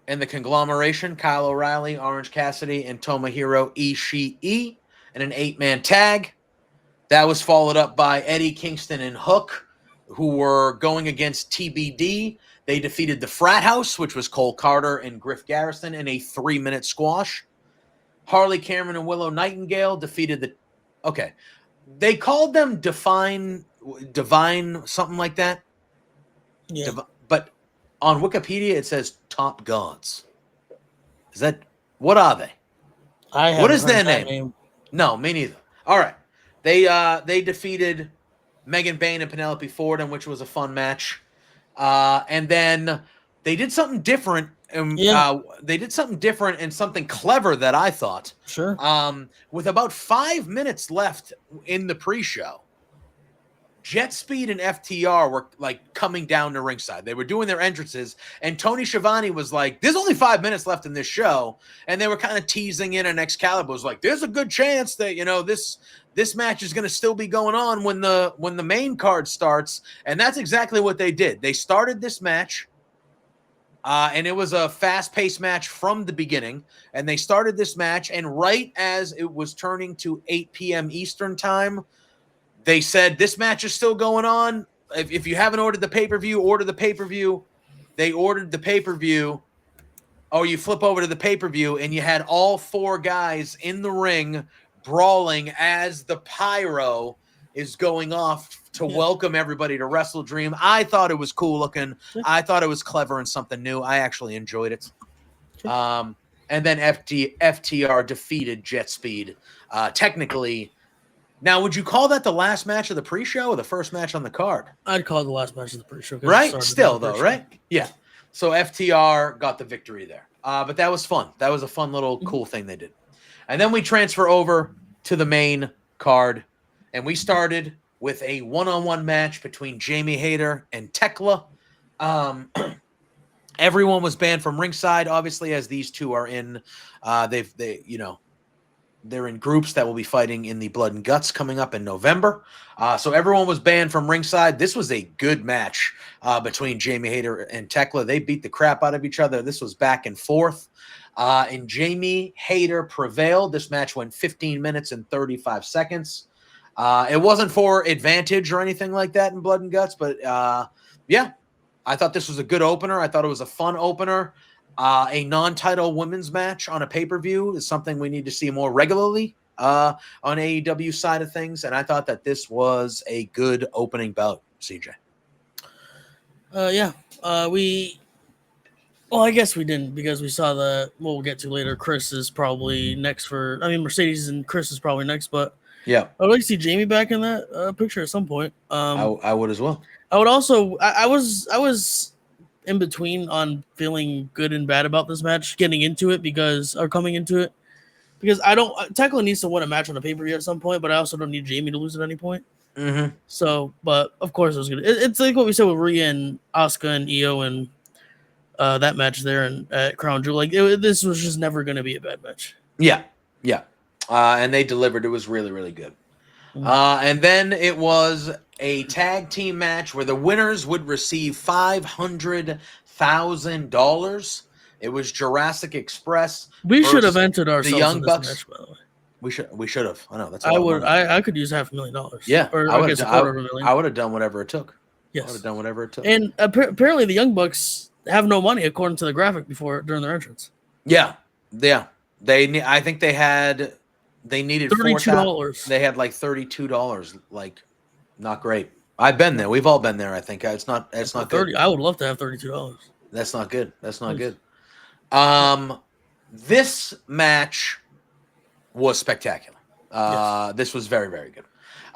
[SPEAKER 2] and the Conglomeration, Kyle O'Reilly, Orange Cassidy, and Tomohiro Ishii in an 8-man tag. That was followed up by Eddie Kingston and Hook, who were going against TBD. They defeated the Frat House, which was Cole Carter and Griff Garrison, in a 3-minute squash. Harley Cameron and Willow Nightingale defeated the... Okay. They called them Divine something like that.
[SPEAKER 1] Yeah.
[SPEAKER 2] But on Wikipedia, it says Top Gods. Is that... What are they? What is their name? No, me neither. All right. They defeated Megan Bayne and Penelope Ford, in which was a fun match. And then they did something different. They did something different and something clever that I thought.
[SPEAKER 1] Sure.
[SPEAKER 2] With about 5 minutes left in the pre-show, Jet Speed and FTR were like coming down to ringside. They were doing their entrances, and Tony Schiavone was like, "There's only 5 minutes left in this show," and they were kind of teasing in. And Excalibur was like, "There's a good chance that this match is going to still be going on when the main card starts," and that's exactly what they did. They started this match. And it was a fast-paced match from the beginning. And they started this match, and right as it was turning to 8 p.m. Eastern time, they said, this match is still going on. If you haven't ordered the pay-per-view, order the pay-per-view. They ordered the pay-per-view. Oh, you flip over to the pay-per-view, and you had all 4 guys in the ring brawling as the pyro is going off to welcome everybody to WrestleDream. I thought it was cool looking. I thought it was clever and something new. I actually enjoyed it. And then FTR defeated Jet Speed. Technically, now, would you call that the last match of the pre-show or the first match on the card?
[SPEAKER 1] I'd call it the last match of the pre-show.
[SPEAKER 2] Right? Still, though, right? Yeah. So FTR got the victory there. But that was fun. That was a fun little cool thing they did. And then we transfer over to the main card. And we started with a one-on-one match between Jamie Hayter and Tekla. Everyone was banned from ringside, obviously, as these two are in. They're in groups that will be fighting in the Blood and Guts coming up in November. So everyone was banned from ringside. This was a good match between Jamie Hayter and Tekla. They beat the crap out of each other. This was back and forth. And Jamie Hayter prevailed. This match went 15 minutes and 35 seconds. It wasn't for advantage or anything like that in Blood and Guts, but yeah, I thought this was a good opener. I thought it was a fun opener. A non-title women's match on a pay-per-view is something we need to see more regularly on AEW side of things, and I thought that this was a good opening bout, CJ.
[SPEAKER 1] I guess we didn't, because we saw we'll get to later. Chris is probably next Mercedes and Chris is probably next, but
[SPEAKER 2] yeah,
[SPEAKER 1] I would like to see Jamie back in that picture at some point.
[SPEAKER 2] I would as well.
[SPEAKER 1] I would also, I was in between on feeling good and bad about this match, coming into it, because Tekla needs to win a match on a pay-per-view at some point, but I also don't need Jamie to lose at any point.
[SPEAKER 2] Mm-hmm.
[SPEAKER 1] So, but of course it was good. It's like what we said with Rhea and Asuka and Io and that match there and at Crown Jewel. Like this was just never going to be a bad match.
[SPEAKER 2] Yeah. And they delivered. It was really, really good. And then it was a tag team match where the winners would receive $500,000. It was Jurassic Express.
[SPEAKER 1] We should have entered ourselves
[SPEAKER 2] the Young
[SPEAKER 1] in this
[SPEAKER 2] Bucks.
[SPEAKER 1] Match, by the way.
[SPEAKER 2] We should have. I know that's.
[SPEAKER 1] I could use $500,000.
[SPEAKER 2] Yeah,
[SPEAKER 1] or
[SPEAKER 2] I would have done whatever it took.
[SPEAKER 1] Yes,
[SPEAKER 2] I would have done whatever it took.
[SPEAKER 1] And apparently the Young Bucks have no money according to the graphic during their entrance.
[SPEAKER 2] Yeah. I think they needed
[SPEAKER 1] $32.
[SPEAKER 2] They had like $32. Like, not great. I've been there. We've all been there. I think it's not good.
[SPEAKER 1] I would love to have $32.
[SPEAKER 2] That's not good. Good. This match was spectacular.
[SPEAKER 1] Yes.
[SPEAKER 2] This was very, very good.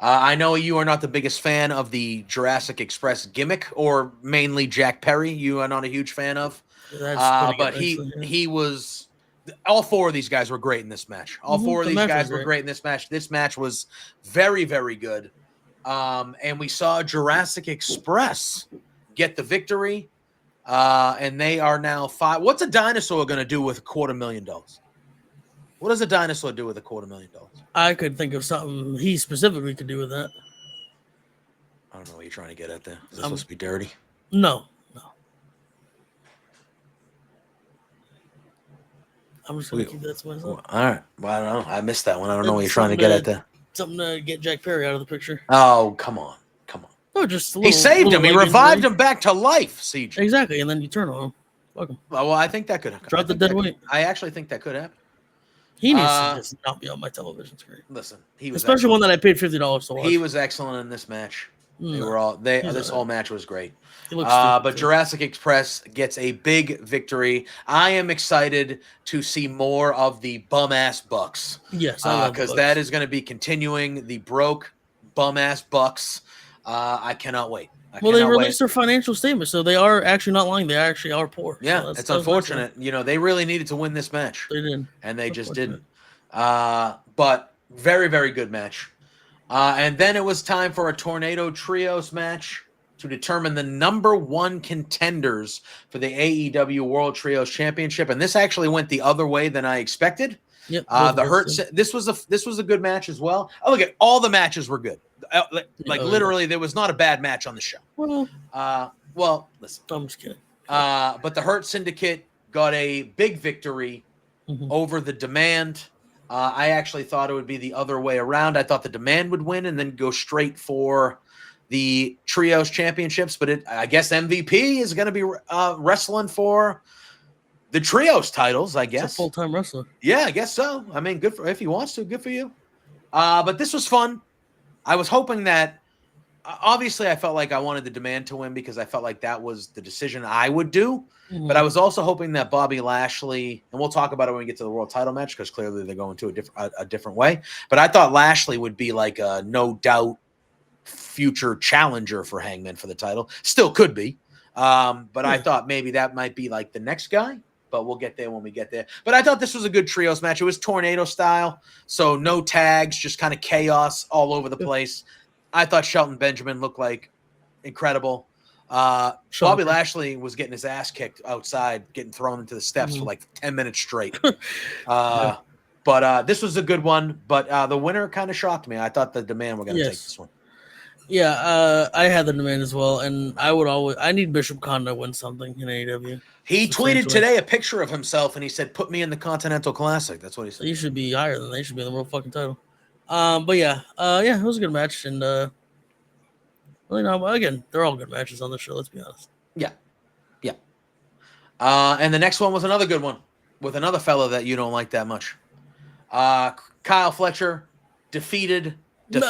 [SPEAKER 2] I know you are not the biggest fan of the Jurassic Express gimmick, or mainly Jack Perry. You are not a huge fan of. But he was. All 4 of these guys were great in this match. All 4 of these guys were great in this match. This match was very, very good. And we saw Jurassic Express get the victory. And they are now 5. What's a dinosaur going to do with $250,000? What does a dinosaur do with $250,000?
[SPEAKER 1] I could think of something he specifically could do with that.
[SPEAKER 2] I don't know what you're trying to get at there. Is this supposed to be dirty?
[SPEAKER 1] No. I'm just going to keep that to myself.
[SPEAKER 2] All right. Well, I don't know. I missed that one. I don't know what you're trying to get at there.
[SPEAKER 1] Something to get Jack Perry out of the picture.
[SPEAKER 2] Oh, come on.
[SPEAKER 1] Oh, just
[SPEAKER 2] he saved him. He revived him back to life, CJ.
[SPEAKER 1] Exactly, and then you turn on him. Fuck him.
[SPEAKER 2] Well, I think that could happen.
[SPEAKER 1] Drop the dead weight.
[SPEAKER 2] I actually think that could happen.
[SPEAKER 1] He needs to just not be on my television screen.
[SPEAKER 2] Listen, he was
[SPEAKER 1] especially one that I paid $50 to watch.
[SPEAKER 2] He was excellent in this match. They were all this whole match was great.
[SPEAKER 1] But
[SPEAKER 2] Jurassic Express gets a big victory. I am excited to see more of the bum ass Bucks.
[SPEAKER 1] Yes,
[SPEAKER 2] because that is going to be continuing the broke bum ass Bucks. I cannot wait.
[SPEAKER 1] They released their financial statement, so they are actually not lying. They actually are poor.
[SPEAKER 2] Yeah, so it's unfortunate. They really needed to win this match.
[SPEAKER 1] They did,
[SPEAKER 2] and they just didn't. But very, very good match. And then it was time for a Tornado Trios match to determine the number 1 contenders for the AEW World Trios Championship. And this actually went the other way than I expected.
[SPEAKER 1] Yep.
[SPEAKER 2] The Hurt. This was a good match as well. Oh, look at all the matches were good. Literally, there was not a bad match on the show. Well, listen.
[SPEAKER 1] I'm just kidding.
[SPEAKER 2] But the Hurt Syndicate got a big victory over the Demand. I actually thought it would be the other way around. I thought the Demand would win and then go straight for the Trios Championships. But I guess MVP is going to be wrestling for the Trios titles, I guess.
[SPEAKER 1] It's a full-time wrestler.
[SPEAKER 2] Yeah, I guess so. I mean, good for if he wants to. Good for you. But this was fun. I was hoping that. Obviously, I felt like I wanted the Demand to win because I felt like that was the decision I would do. But I was also hoping that Bobby Lashley, and we'll talk about it when we get to the world title match because clearly they're going to a different way. But I thought Lashley would be like a no doubt future challenger for Hangman for the title. Still could be. But I thought maybe that might be like the next guy. But we'll get there when we get there. But I thought this was a good trios match. It was tornado style. So no tags, just kind of chaos all over the place. I thought Shelton Benjamin looked like incredible. Bobby Lashley was getting his ass kicked outside, getting thrown into the steps for like 10 minutes straight. But this was a good one. But the winner kind of shocked me. I thought the Demand were going to take this one.
[SPEAKER 1] Yeah, I had the Demand as well, and I need Bishop Khan to win something in AEW.
[SPEAKER 2] He tweeted today a picture of himself, and he said, "Put me in the Continental Classic." That's what he said.
[SPEAKER 1] He should be higher than they should be in the world fucking title. But yeah, it was a good match, and again, they're all good matches on the show. Let's be honest.
[SPEAKER 2] Yeah. And the next one was another good one with another fellow that you don't like that much. Kyle Fletcher defended
[SPEAKER 1] this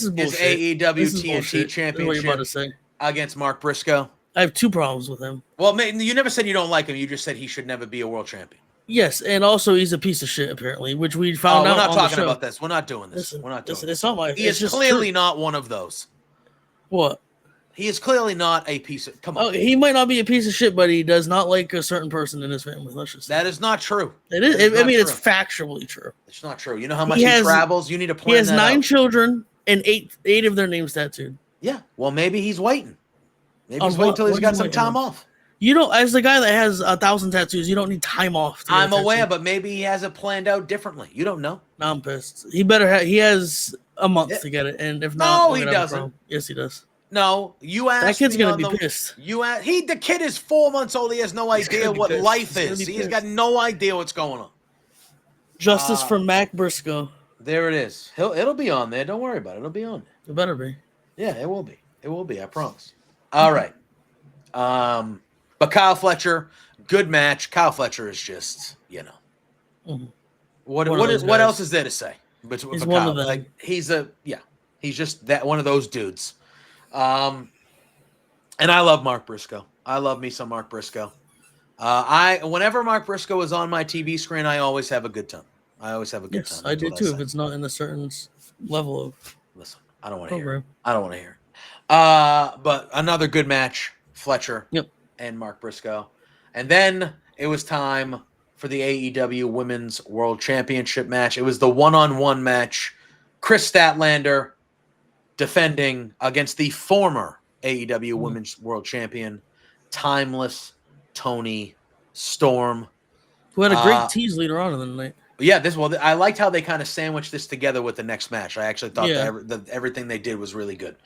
[SPEAKER 1] is
[SPEAKER 2] his AEW TNT Championship against Mark Briscoe.
[SPEAKER 1] I have 2 problems with him.
[SPEAKER 2] Well, you never said you don't like him. You just said he should never be a world champion.
[SPEAKER 1] Yes, and also he's a piece of shit, apparently, which we found out.
[SPEAKER 2] We're not talking about this. We're not doing this. We're not doing this.
[SPEAKER 1] It's not my.
[SPEAKER 2] He is clearly not one of those.
[SPEAKER 1] What?
[SPEAKER 2] He is clearly not a piece of. Come on.
[SPEAKER 1] He might not be a piece of shit, but he does not like a certain person in his family. Let's just say.
[SPEAKER 2] That is not true.
[SPEAKER 1] It is. It's factually true.
[SPEAKER 2] It's not true. You know how much he travels. You need to plan.
[SPEAKER 1] He has 9 children and eight of their names tattooed.
[SPEAKER 2] Yeah. Well, maybe he's waiting. Maybe he's waiting until he's got some time off.
[SPEAKER 1] You don't, as the guy that has 1,000 tattoos, you don't need time off.
[SPEAKER 2] I'm aware, but maybe he has it planned out differently. You don't know.
[SPEAKER 1] No, I'm pissed. He has a month to get it, and if not,
[SPEAKER 2] no, he doesn't.
[SPEAKER 1] Yes, he does.
[SPEAKER 2] No, you asked.
[SPEAKER 1] That kid's gonna be pissed.
[SPEAKER 2] The kid is 4 months old. He has no idea what life is. He's got no idea what's going on.
[SPEAKER 1] Justice for Mac Briscoe.
[SPEAKER 2] There it is. It'll be on there. Don't worry about it. It'll be on there.
[SPEAKER 1] It better be.
[SPEAKER 2] Yeah, it will be. It will be. I promise. All right. But Kyle Fletcher, good match. Kyle Fletcher is just, what else is there to say?
[SPEAKER 1] He's one of them.
[SPEAKER 2] Like he's just that one of those dudes. And I love Mark Briscoe. I love me some Mark Briscoe. Whenever Mark Briscoe is on my TV screen, I always have a good time. Yes,
[SPEAKER 1] time. I do too. If it's not in a certain level of
[SPEAKER 2] listen, I don't want to hear it. I don't want to hear it. But another good match, Fletcher and Mark Briscoe. And then it was time for the AEW Women's World Championship match. It was the one-on-one match. Chris Statlander defending against the former AEW Women's World Champion, Timeless Toni Storm.
[SPEAKER 1] Who had a great tease later on in the night.
[SPEAKER 2] Yeah, I liked how they kind of sandwiched this together with the next match. I actually thought that everything they did was really good.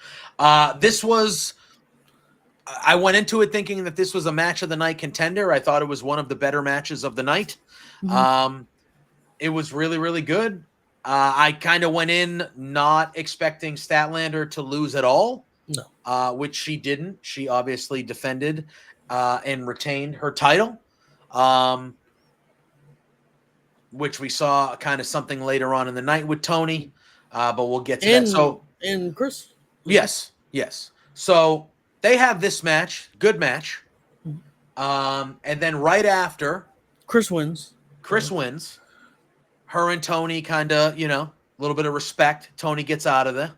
[SPEAKER 2] I went into it thinking that this was a match of the night contender. I thought it was one of the better matches of the night. It was really, really good. I kind of went in not expecting Statlander to lose at all. No. Which she didn't. She obviously defended and retained her title. Which we saw kind of something later on in the night with Tony. But we'll get to that. So,
[SPEAKER 1] and Chris.
[SPEAKER 2] Yes. So they have this match, good match. And then right after,
[SPEAKER 1] Chris wins.
[SPEAKER 2] Her and Tony kind of, a little bit of respect. Tony gets out of there.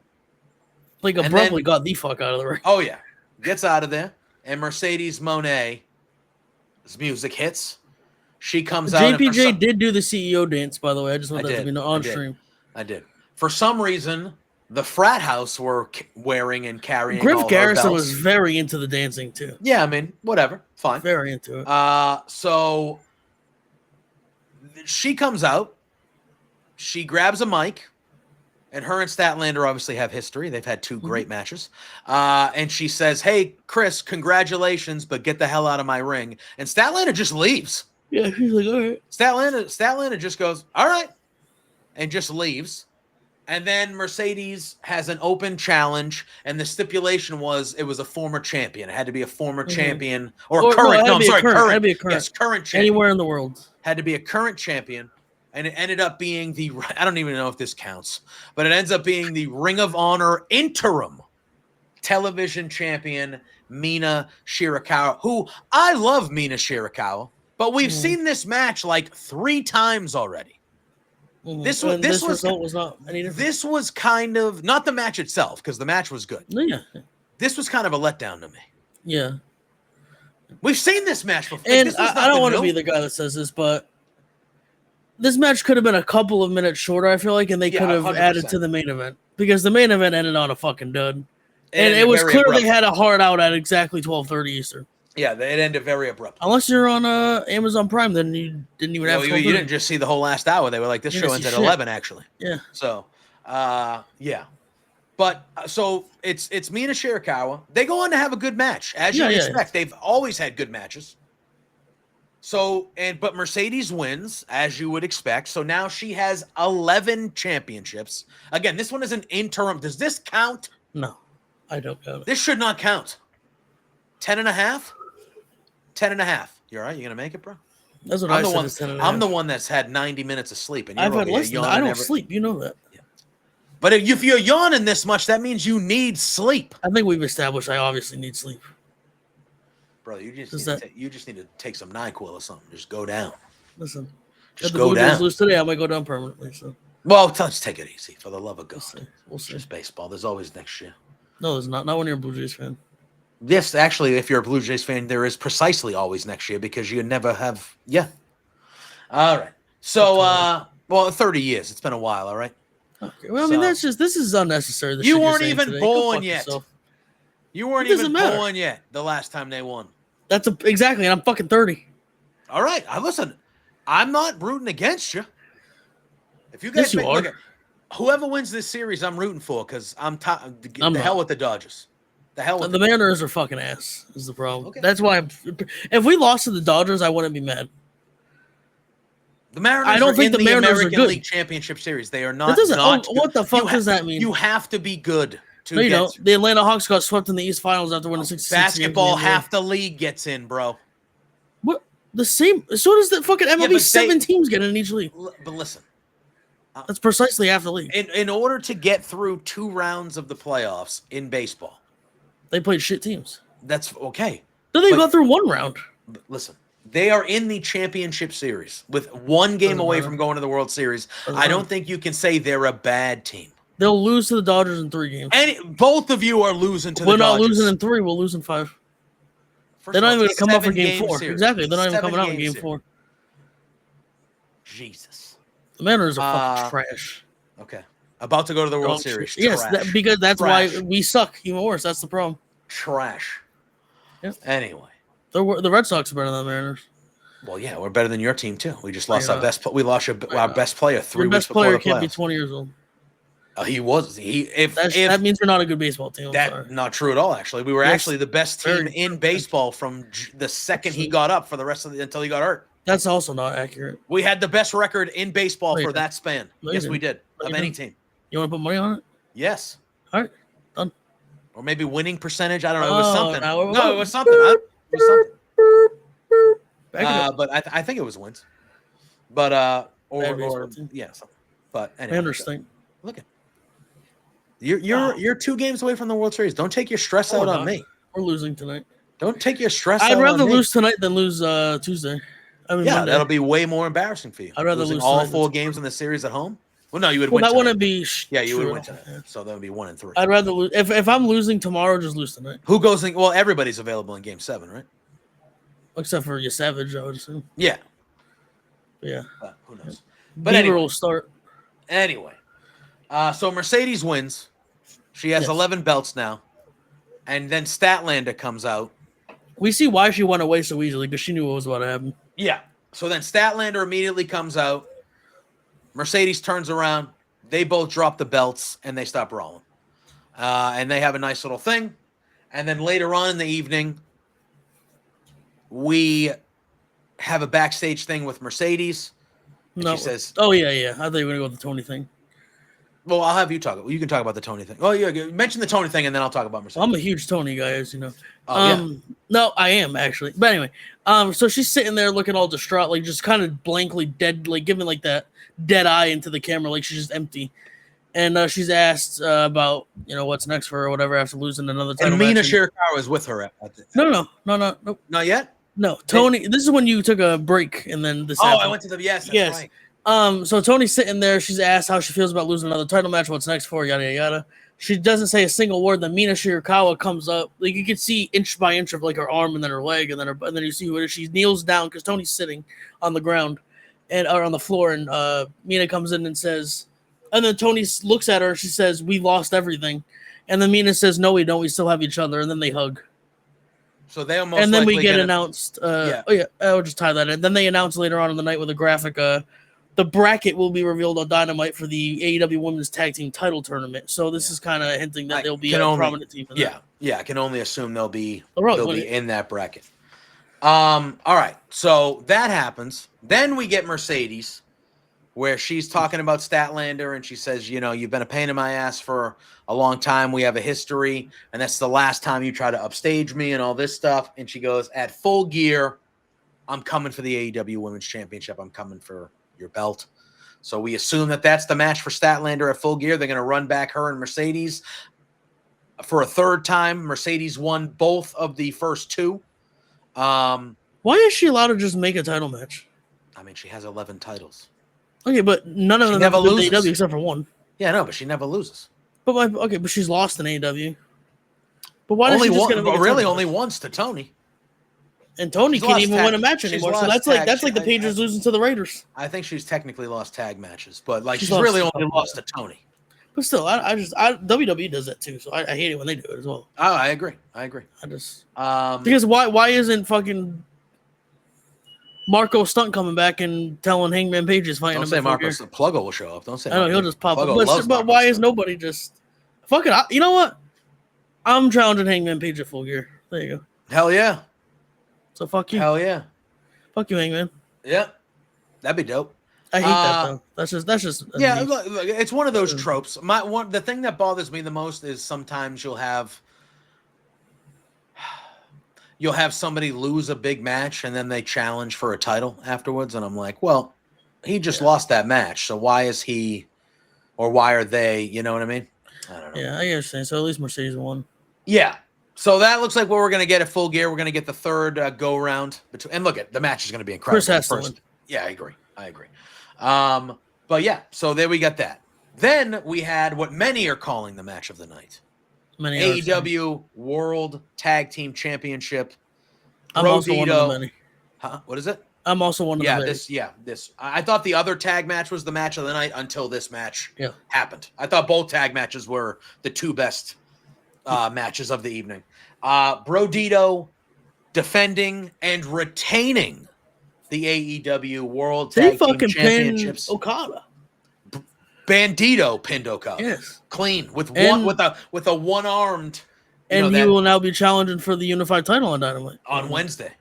[SPEAKER 1] Like abruptly got the fuck out of the ring.
[SPEAKER 2] Oh, yeah. Gets out of there. And Mercedes Moné's music hits. She comes out.
[SPEAKER 1] JPJ did do the CEO dance, by the way. I just want that to be on stream.
[SPEAKER 2] I did. For some reason, the frat house were wearing and carrying
[SPEAKER 1] Griff
[SPEAKER 2] all her
[SPEAKER 1] Garrison
[SPEAKER 2] belts.
[SPEAKER 1] was very into the dancing too.
[SPEAKER 2] Yeah, I mean, whatever, fine.
[SPEAKER 1] Very into it.
[SPEAKER 2] So she comes out, she grabs a mic, and her and Statlander obviously have history. They've had two great matches. And she says, "Hey, Chris, congratulations, but get the hell out of my ring." And Statlander just leaves.
[SPEAKER 1] Yeah, she's like, all right.
[SPEAKER 2] Statlander just goes, all right, and just leaves. And then Mercedes has an open challenge, and the stipulation was it was a former champion. It had to be a former champion or current. No, I'm sorry, current.
[SPEAKER 1] Had to be a current.
[SPEAKER 2] Yes, current champion.
[SPEAKER 1] Anywhere in the world.
[SPEAKER 2] Had to be a current champion. And it ended up being I don't even know if this counts, but it ends up being the Ring of Honor interim television champion, Mina Shirakawa, who I love Mina Shirakawa, but we've seen this match like 3 times already. This result was not any different. This was kind of not the match itself, because the match was good.
[SPEAKER 1] Yeah.
[SPEAKER 2] This was kind of a letdown to me.
[SPEAKER 1] Yeah.
[SPEAKER 2] We've seen this match before.
[SPEAKER 1] And I don't want to be the guy that says this, but this match could have been a couple of minutes shorter, I feel like, and they could have
[SPEAKER 2] 100%.
[SPEAKER 1] added to the main event, because the main event ended on a fucking dud. And it was clear they had a hard out at exactly 12:30 Eastern.
[SPEAKER 2] Yeah, it ended very abruptly.
[SPEAKER 1] Unless you're on Amazon Prime, then you didn't even have.
[SPEAKER 2] You didn't just see the whole last hour. They were like, "This show ends at 11." Actually,
[SPEAKER 1] yeah.
[SPEAKER 2] So, yeah, but so it's Mina Shirakawa. They go on to have a good match, as you expect. They've always had good matches. So but Mercedes wins, as you would expect. So now she has 11 championships. Again, this one is an interim. Does this count?
[SPEAKER 1] No, I don't count it.
[SPEAKER 2] This should not count. 10.5. 10.5. You all right? You gonna make it, bro?
[SPEAKER 1] That's what
[SPEAKER 2] I'm
[SPEAKER 1] said.
[SPEAKER 2] I'm the one that's had 90 minutes of sleep, and
[SPEAKER 1] I've had less than that. I don't sleep. You know that.
[SPEAKER 2] Yeah. But if you're yawning this much, that means you need sleep.
[SPEAKER 1] I think we've established I obviously need sleep.
[SPEAKER 2] Bro, you just need to take some NyQuil or something. Just go down.
[SPEAKER 1] Listen,
[SPEAKER 2] just go down.
[SPEAKER 1] Lose today, I might go down permanently. So.
[SPEAKER 2] Well, let's take it easy, for the love of God.
[SPEAKER 1] We'll see.
[SPEAKER 2] It's just baseball. There's always next year.
[SPEAKER 1] No, there's not. Not when you're a Blue Jays fan.
[SPEAKER 2] Yes, actually, if you're a Blue Jays fan, there is precisely always next year, because you never have. Yeah. All right. So, 30 years. It's been a while. All right.
[SPEAKER 1] Okay. Well, I mean, this is unnecessary.
[SPEAKER 2] You weren't even born yet. You weren't even born yet the last time they won.
[SPEAKER 1] Exactly, and I'm fucking 30.
[SPEAKER 2] All right. Listen, I'm not rooting against you. If you guys whoever wins this series, I'm rooting for, because the hell with the Dodgers. The hell with
[SPEAKER 1] the Mariners are fucking ass is the problem. Okay. That's why if we lost to the Dodgers, I wouldn't be mad.
[SPEAKER 2] The Mariners I don't think the Mariners American are good. League Championship Series. They are not.
[SPEAKER 1] What the fuck does that mean?
[SPEAKER 2] You have to be good.
[SPEAKER 1] No, you don't. The Atlanta Hawks got swept in the East Finals after winning 66
[SPEAKER 2] basketball, half the league gets in, bro.
[SPEAKER 1] What? The same. So does the fucking MLB. 7 teams get in each league.
[SPEAKER 2] But listen.
[SPEAKER 1] That's precisely half the league.
[SPEAKER 2] In order to get through 2 rounds of the playoffs in baseball,
[SPEAKER 1] they played shit teams.
[SPEAKER 2] That's okay.
[SPEAKER 1] Then they got through 1 round.
[SPEAKER 2] Listen, they are in the championship series with 1 game away from going to the World Series. I don't think you can say they're a bad team.
[SPEAKER 1] They'll lose to the Dodgers in 3 games.
[SPEAKER 2] And both of you are losing to the Dodgers.
[SPEAKER 1] We're not losing in 3. We'll lose in 5. They're not even going to come up for game 4. Series. Exactly. They're not even coming out in game 4.
[SPEAKER 2] Jesus.
[SPEAKER 1] The Mariners are fucking trash.
[SPEAKER 2] Okay. About to go to the World Series.
[SPEAKER 1] Yes, because that's why we suck even worse. That's the problem.
[SPEAKER 2] Trash.
[SPEAKER 1] Yep.
[SPEAKER 2] Anyway.
[SPEAKER 1] The Red Sox are better than the Mariners.
[SPEAKER 2] Well, yeah, we're better than your team, too. We just lost our best player 3 weeks before the playoffs.
[SPEAKER 1] Your best player can't be 20 years old.
[SPEAKER 2] He was.
[SPEAKER 1] That means you're not a good baseball team.
[SPEAKER 2] That's not true at all, actually. We were actually the best team in baseball from the second he got up for the rest of until he got hurt.
[SPEAKER 1] That's also not accurate.
[SPEAKER 2] We had the best record in baseball for that span. Yes, we did. Of any team.
[SPEAKER 1] You want to put money on it?
[SPEAKER 2] Yes.
[SPEAKER 1] All right. Done.
[SPEAKER 2] Or maybe winning percentage. I don't know. It was something. No, it was something. Huh? It was something. But I think it was wins. But yeah, something. But anyway.
[SPEAKER 1] I understand.
[SPEAKER 2] Look at you're 2 games away from the World Series. Don't take your stress out on me.
[SPEAKER 1] We're losing tonight.
[SPEAKER 2] Don't take your stress out on me.
[SPEAKER 1] I'd rather lose tonight than lose Tuesday.
[SPEAKER 2] Monday. That'll be way more embarrassing for you.
[SPEAKER 1] I'd rather lose
[SPEAKER 2] all 4 games in the series at home. Well, no, you would win.
[SPEAKER 1] That wouldn't be.
[SPEAKER 2] You would win tonight. So that would be 1 and 3.
[SPEAKER 1] I'd rather lose. If I'm losing tomorrow, just lose tonight.
[SPEAKER 2] Who goes in? Well, everybody's available in Game 7, right?
[SPEAKER 1] Except for your Savage, I would assume.
[SPEAKER 2] Yeah.
[SPEAKER 1] Yeah.
[SPEAKER 2] Who knows? But
[SPEAKER 1] Beaver will start.
[SPEAKER 2] Anyway, so Mercedes wins. She has
[SPEAKER 1] Yes.
[SPEAKER 2] 11 belts now. And then Statlander comes out.
[SPEAKER 1] We see why she went away so easily, because she knew what was about to happen.
[SPEAKER 2] Yeah. So then Statlander immediately comes out. Mercedes turns around. They both drop the belts, and they stop rolling. And they have a nice little thing. And then later on in the evening, we have a backstage thing with Mercedes. And
[SPEAKER 1] No.
[SPEAKER 2] she says,
[SPEAKER 1] "Oh yeah. I thought you were gonna go with the Tony thing."
[SPEAKER 2] well, I'll have you talk. You can talk about the Tony thing. Oh, yeah. Mention the Tony thing, and then I'll talk about Mercedes.
[SPEAKER 1] Well, I'm a huge Tony guy, as you know.
[SPEAKER 2] Oh, yeah.
[SPEAKER 1] No, I am actually. But anyway, so she's sitting there looking all distraught, like just kind of blankly dead, like giving like that dead eye into the camera, like she's just empty. And she's asked about what's next for her or whatever after losing another title
[SPEAKER 2] And Mina
[SPEAKER 1] match.
[SPEAKER 2] Shirakawa is with her.
[SPEAKER 1] No.
[SPEAKER 2] Not yet?
[SPEAKER 1] No, Tony. This is when you took a break, and then this.
[SPEAKER 2] Oh,
[SPEAKER 1] happened.
[SPEAKER 2] I went to the yes. Right.
[SPEAKER 1] So Tony's sitting there. She's asked how she feels about losing another title match. What's next for her, yada yada yada. She doesn't say a single word. Then Mina Shirakawa comes up. Like you can see inch by inch of like her arm and then her leg, and then you see who it is. She kneels down because Tony's sitting on the ground or on the floor, and Mina comes in and says, and then Tony looks at her. And she says, "We lost everything," and then Mina says, "No, we don't. We still have each other." And then they hug.
[SPEAKER 2] So they almost
[SPEAKER 1] and then we get announced.
[SPEAKER 2] Yeah.
[SPEAKER 1] Oh yeah, I'll just tie that in. Then they announce later on in the night with a graphic. The bracket will be revealed on Dynamite for the AEW Women's Tag Team Title Tournament. So this is kind of hinting that there'll be a prominent team. For that.
[SPEAKER 2] Yeah. I can only assume they'll be in that bracket. All right. So that happens. Then we get Mercedes, where she's talking about Statlander, and she says, you've been a pain in my ass for a long time. We have a history, and that's the last time you try to upstage me and all this stuff. And she goes, at Full Gear, I'm coming for the AEW Women's Championship. I'm coming for your belt. So we assume that that's the match for Statlander at Full Gear. They're going to run back her and Mercedes for a third time. Mercedes won both of the first two.
[SPEAKER 1] Why is she allowed to just make a title match?
[SPEAKER 2] I mean, she has 11 titles.
[SPEAKER 1] Okay, but none of them
[SPEAKER 2] never loses.
[SPEAKER 1] AEW except for one.
[SPEAKER 2] Yeah, no, but she never loses.
[SPEAKER 1] But she's lost in AEW. But why does she just get
[SPEAKER 2] only once to Tony?
[SPEAKER 1] And Tony can't even win a match anymore. So that's like the Patriots losing to the Raiders.
[SPEAKER 2] I think she's technically lost tag matches, but like she's really only lost to Tony.
[SPEAKER 1] But still, WWE does that too, so I hate it when they do it as well.
[SPEAKER 2] Oh, I agree.
[SPEAKER 1] Because why isn't fucking Marco Stunt coming back and telling Hangman Page is fighting him?
[SPEAKER 2] Don't say Marco. Pluggo will show up. Don't say.
[SPEAKER 1] I know he'll just pop up. But why is nobody just fucking? You know what? I'm challenging Hangman Page at Full Gear. There you go.
[SPEAKER 2] Hell yeah.
[SPEAKER 1] So fuck you.
[SPEAKER 2] Hell yeah.
[SPEAKER 1] Fuck you, Hangman.
[SPEAKER 2] Yeah, that'd be dope.
[SPEAKER 1] I hate that though. That's just
[SPEAKER 2] yeah. Look, it's one of those tropes. The thing that bothers me the most is sometimes you'll have somebody lose a big match and then they challenge for a title afterwards, and I'm like, well, he just lost that match, so why is he, or why are they? You know what I mean? I don't know.
[SPEAKER 1] Yeah, I understand. So at least Mercedes won.
[SPEAKER 2] Yeah. So that looks like what we're going to get at Full Gear. We're going to get the third go round. And look, the match is going to be incredible.
[SPEAKER 1] Chris has to win.
[SPEAKER 2] Yeah, I agree. But yeah, so there we got that. Then we had what many are calling the match of the night. AEW World Tag Team Championship.
[SPEAKER 1] I'm also one of the many.
[SPEAKER 2] Huh? What is it?
[SPEAKER 1] I'm also one of the many.
[SPEAKER 2] This. I thought the other tag match was the match of the night until this match happened. I thought both tag matches were the two best matches of the evening. Brodito defending and retaining the AEW World Tag Team Championships.
[SPEAKER 1] Okada.
[SPEAKER 2] Bandito pinned Okada.
[SPEAKER 1] Yes,
[SPEAKER 2] clean with a one-armed.
[SPEAKER 1] And he will now be challenging for the unified title on Dynamite
[SPEAKER 2] on Wednesday.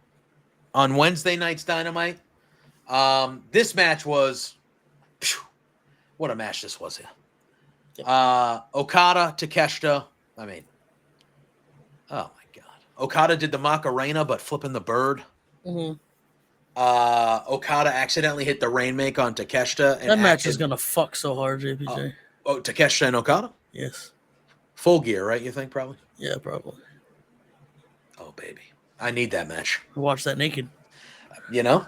[SPEAKER 2] On Wednesday night's Dynamite. This match was, what a match this was here. Okada, Takeshita. I mean, oh my God. Okada did the Macarena, but flipping the bird.
[SPEAKER 1] Mm-hmm.
[SPEAKER 2] Okada accidentally hit the Rainmaker on Takeshita.
[SPEAKER 1] That match is going to fuck so hard, JPJ.
[SPEAKER 2] Takeshita and Okada?
[SPEAKER 1] Yes. Full
[SPEAKER 2] Gear, right? You think probably?
[SPEAKER 1] Yeah, probably.
[SPEAKER 2] Oh, baby. I need that match.
[SPEAKER 1] Watch that naked.
[SPEAKER 2] You know?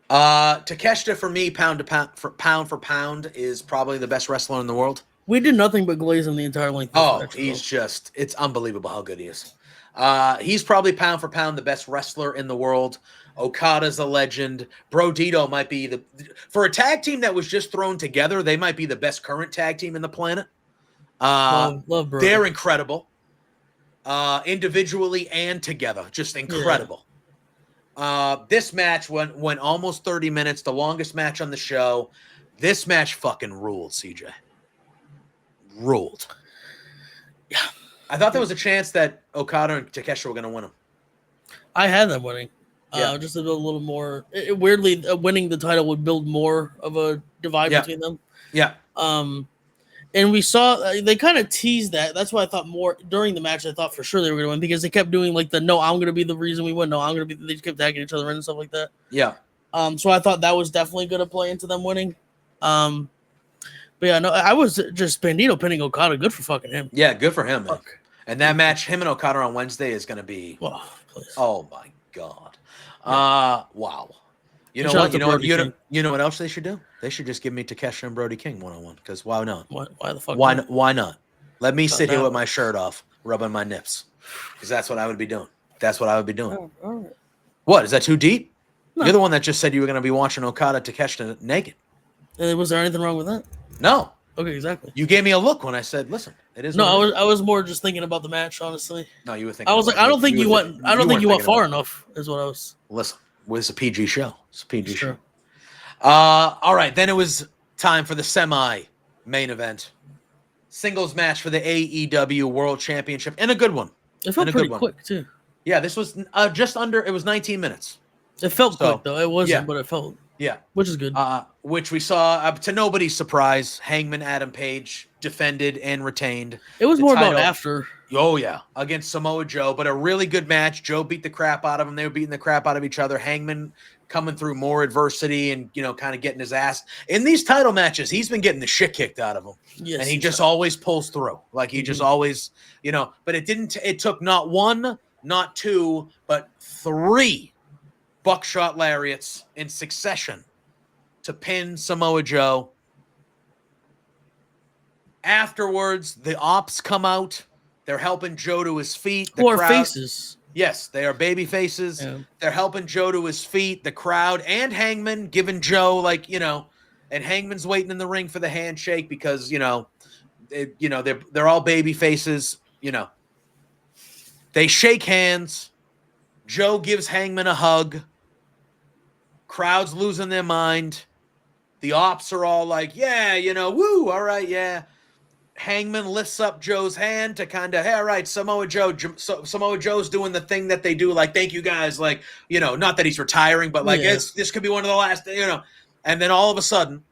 [SPEAKER 2] Takeshita for me, pound for pound, is probably the best wrestler in the world.
[SPEAKER 1] We did nothing but glaze him the entire length of the match.
[SPEAKER 2] It's unbelievable how good he is. He's probably pound for pound the best wrestler in the world. Okada's a legend. Brodito might be for a tag team that was just thrown together, they might be the best current tag team in the planet.
[SPEAKER 1] Love Brody.
[SPEAKER 2] They're incredible. Individually and together. Just incredible. This match went almost 30 minutes, the longest match on the show. This match fucking ruled, CJ. Ruled.
[SPEAKER 1] Yeah.
[SPEAKER 2] I thought there was a chance that Okada and Takeshita were going to win them.
[SPEAKER 1] I had them winning.
[SPEAKER 2] Yeah.
[SPEAKER 1] Just to build a little more. Weirdly, winning the title would build more of a divide between them.
[SPEAKER 2] Yeah.
[SPEAKER 1] And we saw they kind of teased that. That's why I thought more during the match. I thought for sure they were going to win because they kept doing like no, I'm going to be the reason we win. No, I'm going to be. They just kept tagging each other in and stuff like that.
[SPEAKER 2] Yeah.
[SPEAKER 1] So I thought that was definitely going to play into them winning. But yeah, no, I was just Bandito pinning Okada. Good for fucking him.
[SPEAKER 2] Yeah, good for him, man. And that match, him and Okada on Wednesday, is going to be. Oh my god. Wow. You know what? You know what else they should do? They should just give me Takeshita and Brody King 1-on-1. Because why not?
[SPEAKER 1] Why the fuck?
[SPEAKER 2] Why not? Let me sit here with my shirt off, rubbing my nips. Because that's what I would be doing.
[SPEAKER 1] All right.
[SPEAKER 2] What? Is that too deep?
[SPEAKER 1] No.
[SPEAKER 2] You're the one that just said you were going to be watching Okada Takeshita naked.
[SPEAKER 1] Was there anything wrong with that?
[SPEAKER 2] No.
[SPEAKER 1] Okay, exactly.
[SPEAKER 2] You gave me a look when I said, "Listen, it is."
[SPEAKER 1] No, I was more just thinking about the match, honestly.
[SPEAKER 2] No, you were thinking.
[SPEAKER 1] I was like, I don't think you went far enough. Is what I was.
[SPEAKER 2] Listen, it's a PG show. It's a PG show.
[SPEAKER 1] Sure.
[SPEAKER 2] All right, then it was time for the semi-main event, singles match for the AEW World Championship, and a good one.
[SPEAKER 1] It felt pretty quick too.
[SPEAKER 2] Yeah, this was just under. It was 19 minutes.
[SPEAKER 1] It felt quick though. It wasn't, but it felt.
[SPEAKER 2] Yeah,
[SPEAKER 1] which is good.
[SPEAKER 2] Which we saw, to nobody's surprise, Hangman Adam Page defended and retained.
[SPEAKER 1] It was more about after.
[SPEAKER 2] Oh, yeah, against Samoa Joe, but a really good match. Joe beat the crap out of him. They were beating the crap out of each other. Hangman coming through more adversity and, kind of getting his ass. In these title matches, he's been getting the shit kicked out of him.
[SPEAKER 1] Yes,
[SPEAKER 2] and he just always pulls through. Like, he just always, but it took not one, not two, but three buckshot lariats in succession to pin Samoa Joe. Afterwards, the Ops come out. They're helping Joe to his feet.
[SPEAKER 1] Who are faces.
[SPEAKER 2] Yes, they are baby faces.
[SPEAKER 1] Yeah.
[SPEAKER 2] They're helping Joe to his feet. The crowd and Hangman giving Joe and Hangman's waiting in the ring for the handshake because they're all baby faces. They shake hands. Joe gives Hangman a hug. Crowd's losing their mind. The Ops are all like, yeah, woo, all right, yeah. Hangman lifts up Joe's hand to kind of, hey, all right, Samoa Joe's doing the thing that they do, like, thank you guys, like, not that he's retiring, but like, this could be one of the last, And then all of a sudden,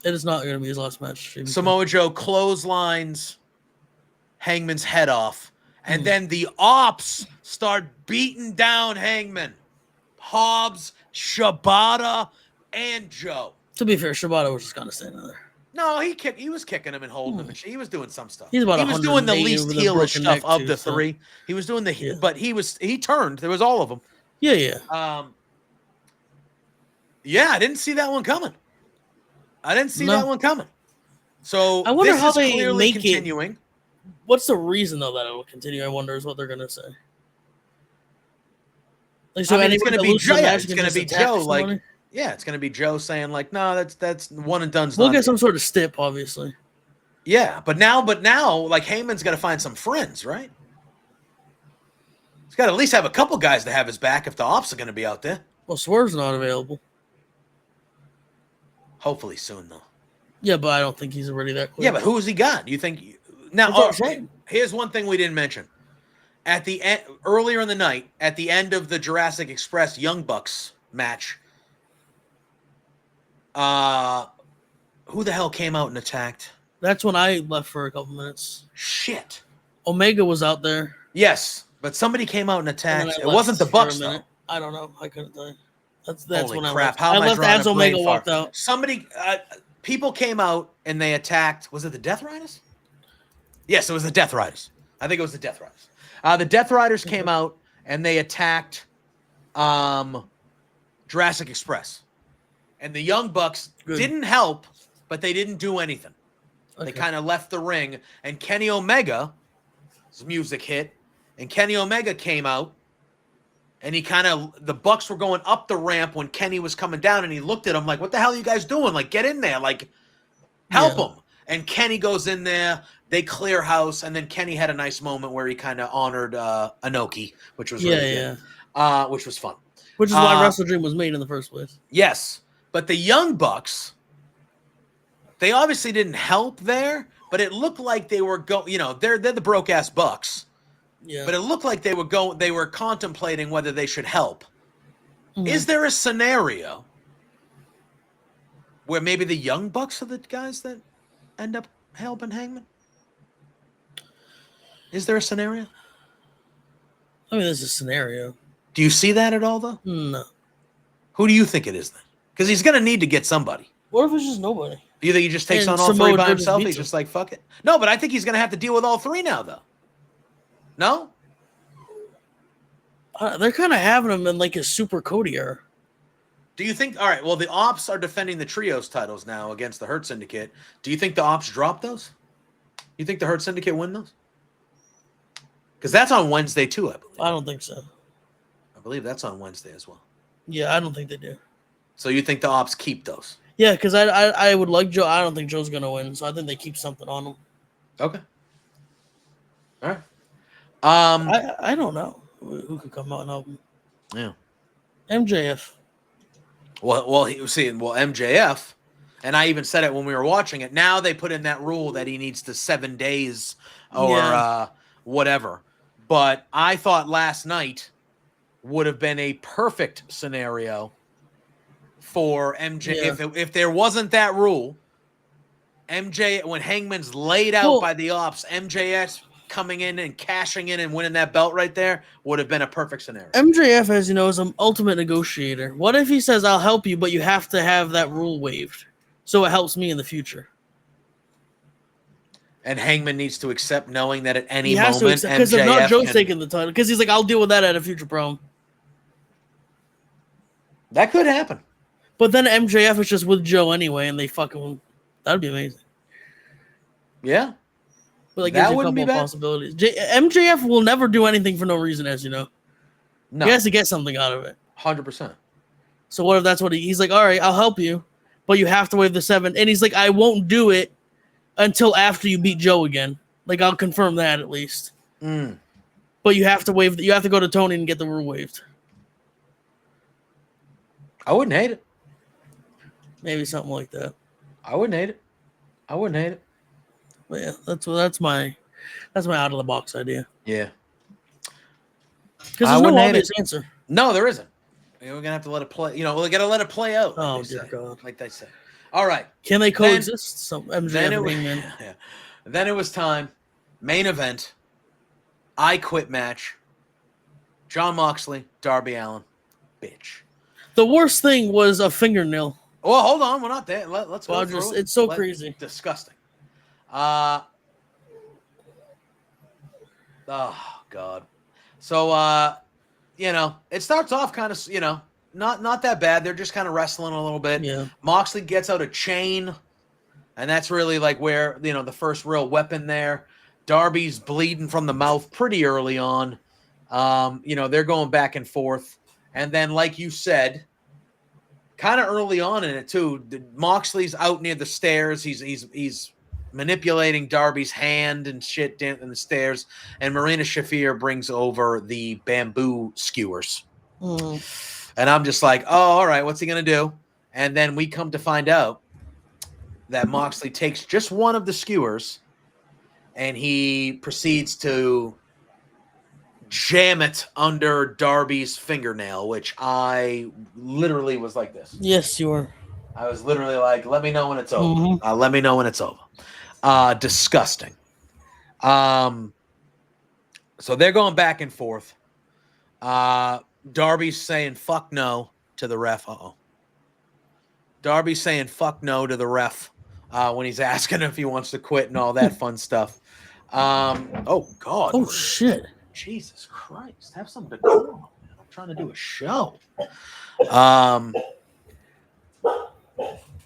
[SPEAKER 1] it is not going to be his last match.
[SPEAKER 2] Samoa Joe clotheslines Hangman's head off, and then the Ops start beating down Hangman. Hobbs, Shibata, and Joe.
[SPEAKER 1] To be fair, Shibata was just kind of standing there.
[SPEAKER 2] No, he was kicking him and holding him, and he was doing some stuff.
[SPEAKER 1] He
[SPEAKER 2] was doing the least heelish stuff of the three. He was doing but he turned. There was all of them.
[SPEAKER 1] Yeah.
[SPEAKER 2] I didn't see that one coming. So
[SPEAKER 1] I wonder how they
[SPEAKER 2] clearly
[SPEAKER 1] make
[SPEAKER 2] continuing.
[SPEAKER 1] It. What's the reason though that it will continue? I wonder is what they're gonna say.
[SPEAKER 2] Like, so it's going to be Joe. It's going to be Joe. Like, it's going to be Joe saying, like, no, that's one and done.
[SPEAKER 1] We'll get some sort of stip, obviously.
[SPEAKER 2] Yeah, but now, like, Heyman's got to find some friends, right? He's got to at least have a couple guys to have his back if the Ops are going to be out there.
[SPEAKER 1] Well, Swerve's not available.
[SPEAKER 2] Hopefully soon, though.
[SPEAKER 1] Yeah, but I don't think he's already that quick.
[SPEAKER 2] Yeah, but who's he got? You think now? Here's one thing we didn't mention. At the end, earlier in the night, at the end of the Jurassic Express Young Bucks match, who the hell came out and attacked?
[SPEAKER 1] That's when I left for a couple minutes.
[SPEAKER 2] Shit.
[SPEAKER 1] Omega was out there.
[SPEAKER 2] Yes, but somebody came out and attacked. It wasn't the Bucks, though.
[SPEAKER 1] I don't know. I couldn't tell you. That's
[SPEAKER 2] Holy
[SPEAKER 1] when
[SPEAKER 2] crap.
[SPEAKER 1] I left. I left as Omega walked out.
[SPEAKER 2] People came out and they attacked. Was it the Death Riders? Yes, it was the Death Riders. I think it was the Death Riders. The Death Riders came out and they attacked Jurassic Express. And the Young Bucks didn't help, but they didn't do anything. Okay. They kind of left the ring. And Kenny Omega's music hit. And Kenny Omega came out. And the Bucks were going up the ramp when Kenny was coming down. And he looked at him like, what the hell are you guys doing? Like, get in there. Like, help him. And Kenny goes in there. They clear house, and then Kenny had a nice moment where he kind of honored Inoki, which was really good, which was fun.
[SPEAKER 1] Which is why WrestleDream was made in the first place.
[SPEAKER 2] Yes, but the Young Bucks, they obviously didn't help there, but it looked like they were they're the broke ass Bucks.
[SPEAKER 1] Yeah.
[SPEAKER 2] But it looked like they were contemplating whether they should help. Mm-hmm. Is there a scenario where maybe the Young Bucks are the guys that end up helping Hangman? Is there a scenario?
[SPEAKER 1] I mean, there's a scenario.
[SPEAKER 2] Do you see that at all, though?
[SPEAKER 1] No.
[SPEAKER 2] Who do you think it is then? Because he's going to need to get somebody.
[SPEAKER 1] What if it's just nobody?
[SPEAKER 2] Do you think he just takes on all three by himself? He's just like, fuck it. No, but I think he's going to have to deal with all three now, though. No?
[SPEAKER 1] They're kind of having him in like a Super Cody era.
[SPEAKER 2] Do you think... All right, well, the Ops are defending the Trios titles now against the Hurt Syndicate. Do you think the Ops drop those? You think the Hurt Syndicate win those? Because that's on Wednesday, too, I believe.
[SPEAKER 1] I don't think so.
[SPEAKER 2] I believe that's on Wednesday as well.
[SPEAKER 1] Yeah, I don't think they do. So
[SPEAKER 2] you think the Ops keep those?
[SPEAKER 1] Yeah, because I would like Joe. I don't think Joe's going to win, so I think they keep something on him.
[SPEAKER 2] Okay. All right.
[SPEAKER 1] I don't know who could come out and help him.
[SPEAKER 2] Yeah.
[SPEAKER 1] MJF.
[SPEAKER 2] Well, MJF, and I even said it when we were watching it. Now they put in that rule that he needs to 7 days or whatever. But I thought last night would have been a perfect scenario for MJ. Yeah. If there wasn't that rule, MJ, when Hangman's laid out by the Ops, MJF coming in and cashing in and winning that belt right there would have been a perfect scenario.
[SPEAKER 1] MJF, as you know, is an ultimate negotiator. What if he says, I'll help you, but you have to have that rule waived so it helps me in the future?
[SPEAKER 2] And Hangman needs to accept knowing that at any moment
[SPEAKER 1] because if not, Joe's taking the title. Because he's like, I'll deal with that at a future problem.
[SPEAKER 2] That could happen.
[SPEAKER 1] But then MJF is just with Joe anyway, and they fucking... That'd be amazing.
[SPEAKER 2] Yeah.
[SPEAKER 1] But like, that wouldn't be bad. Possibilities. MJF will never do anything for no reason, as you know. No. He has to get something out of it.
[SPEAKER 2] 100%.
[SPEAKER 1] So what if that's what he's like, all right, I'll help you, but you have to waive the 7. And he's like, I won't do it until after you beat Joe again. Like, I'll confirm that at least.
[SPEAKER 2] Mm.
[SPEAKER 1] But you have to you have to go to Tony and get the rule waived.
[SPEAKER 2] I wouldn't hate it.
[SPEAKER 1] Maybe something like that.
[SPEAKER 2] I wouldn't hate it.
[SPEAKER 1] But yeah, that's my out of the box idea.
[SPEAKER 2] Yeah.
[SPEAKER 1] Because there's no obvious answer.
[SPEAKER 2] No, there isn't. We're gonna have to let it play. We gotta let it play out.
[SPEAKER 1] Oh dear God!
[SPEAKER 2] Like they say. All right.
[SPEAKER 1] Can they coexist?
[SPEAKER 2] Then it was time. Main event. I Quit match. Jon Moxley, Darby Allin. Bitch.
[SPEAKER 1] The worst thing was a fingernail.
[SPEAKER 2] Well, hold on. We're not there. Let's go through it.
[SPEAKER 1] It's so crazy.
[SPEAKER 2] Disgusting. Oh, God. So, it starts off kind of, not that bad. They're just kind of wrestling a little bit.
[SPEAKER 1] Yeah.
[SPEAKER 2] Moxley gets out a chain, and that's really like where, the first real weapon there. Darby's bleeding from the mouth pretty early on. They're going back and forth. And then, like you said, kind of early on in it too, Moxley's out near the stairs. He's manipulating Darby's hand and shit down in the stairs. And Marina Shafir brings over the bamboo skewers.
[SPEAKER 1] Mm.
[SPEAKER 2] And I'm just like, oh, all right, what's he going to do? And then we come to find out that Moxley takes just one of the skewers and he proceeds to jam it under Darby's fingernail, which I literally was like this.
[SPEAKER 1] Yes, you were.
[SPEAKER 2] I was literally like, let me know when it's over.
[SPEAKER 1] Mm-hmm.
[SPEAKER 2] Let me know when it's over. Disgusting. So they're going back and forth. Darby's saying fuck no to the ref. Darby's saying fuck no to the ref when he's asking if he wants to quit and all that fun stuff. Oh, God.
[SPEAKER 1] Oh, shit.
[SPEAKER 2] Jesus Christ. Have some decorum. I'm trying to do a show.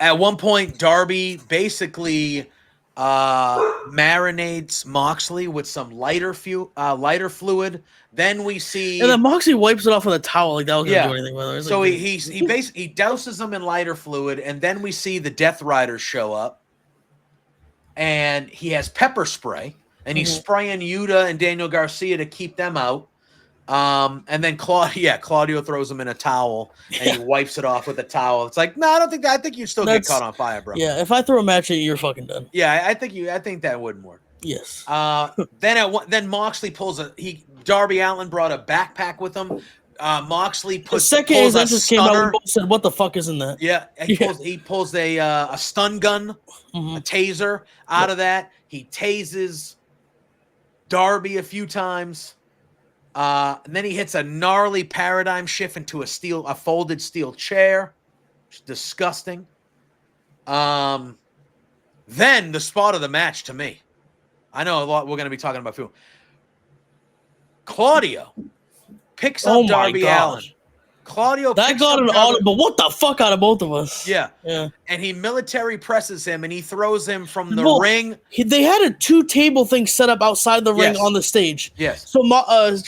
[SPEAKER 2] At one point, Darby basically marinates Moxley with some lighter fluid. Then we see,
[SPEAKER 1] and then Moxley wipes it off with a towel. Like that was gonna do anything with it.
[SPEAKER 2] So he basically douses them in lighter fluid, and then we see the Death Riders show up, and he has pepper spray, and he's spraying Yuta and Daniel Garcia to keep them out. And then Claudio throws him in a towel, and he wipes it off with a towel. It's like, no, I don't think that. I think you still get caught on fire, bro.
[SPEAKER 1] Yeah, if I throw a match at you, you're fucking done.
[SPEAKER 2] Yeah, I think that wouldn't work.
[SPEAKER 1] Yes.
[SPEAKER 2] Then Moxley Darby Allin brought a backpack with him. Moxley
[SPEAKER 1] the second his entrance came out, we both said, "What the fuck is in that?"
[SPEAKER 2] Yeah, he pulls a stun gun, a taser out of that. He tases Darby a few times. And then he hits a gnarly paradigm shift into a folded steel chair. It's disgusting. Then the spot of the match to me. I know a lot we're going to be talking about food. Claudio picks up Darby Allin. Claudio
[SPEAKER 1] that got an audible. What the fuck out of both of us?
[SPEAKER 2] Yeah. And he military presses him, and he throws him from the ring.
[SPEAKER 1] They had a 2-table thing set up outside the ring on the stage.
[SPEAKER 2] Yes.
[SPEAKER 1] So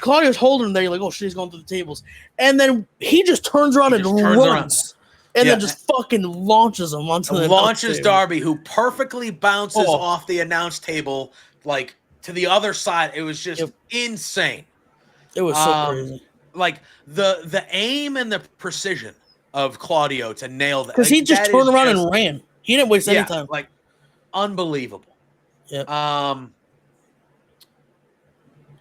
[SPEAKER 1] Claudio's holding him there. You're like, oh shit, he's going through the tables. And then he just turns around and runs. And then just fucking launches him onto the
[SPEAKER 2] launches Darby, who perfectly bounces off the announce table like to the other side. It was just insane.
[SPEAKER 1] It was so crazy.
[SPEAKER 2] Like the aim and the precision of Claudio to nail that.
[SPEAKER 1] Because he just turned around and ran. He didn't waste any time.
[SPEAKER 2] Like unbelievable.
[SPEAKER 1] Yeah.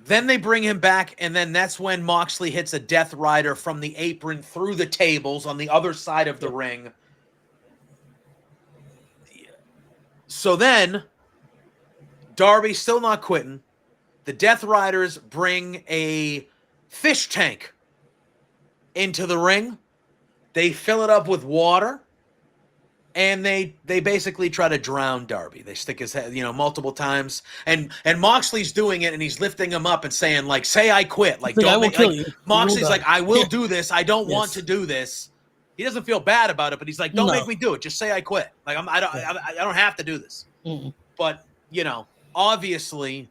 [SPEAKER 2] Then they bring him back, and then that's when Moxley hits a Death Rider from the apron through the tables on the other side of the ring. So then, Darby's still not quitting. The Death Riders bring a fish tank into the ring. They fill it up with water. And they basically try to drown Darby. They stick his head, multiple times. And Moxley's doing it, and he's lifting him up and saying, like, say I quit. Like,
[SPEAKER 1] I will kill you.
[SPEAKER 2] Moxley's like, I will do this. I don't want to do this. He doesn't feel bad about it, but he's like, don't make me do it. Just say I quit. Like, I don't have to do this. But, obviously,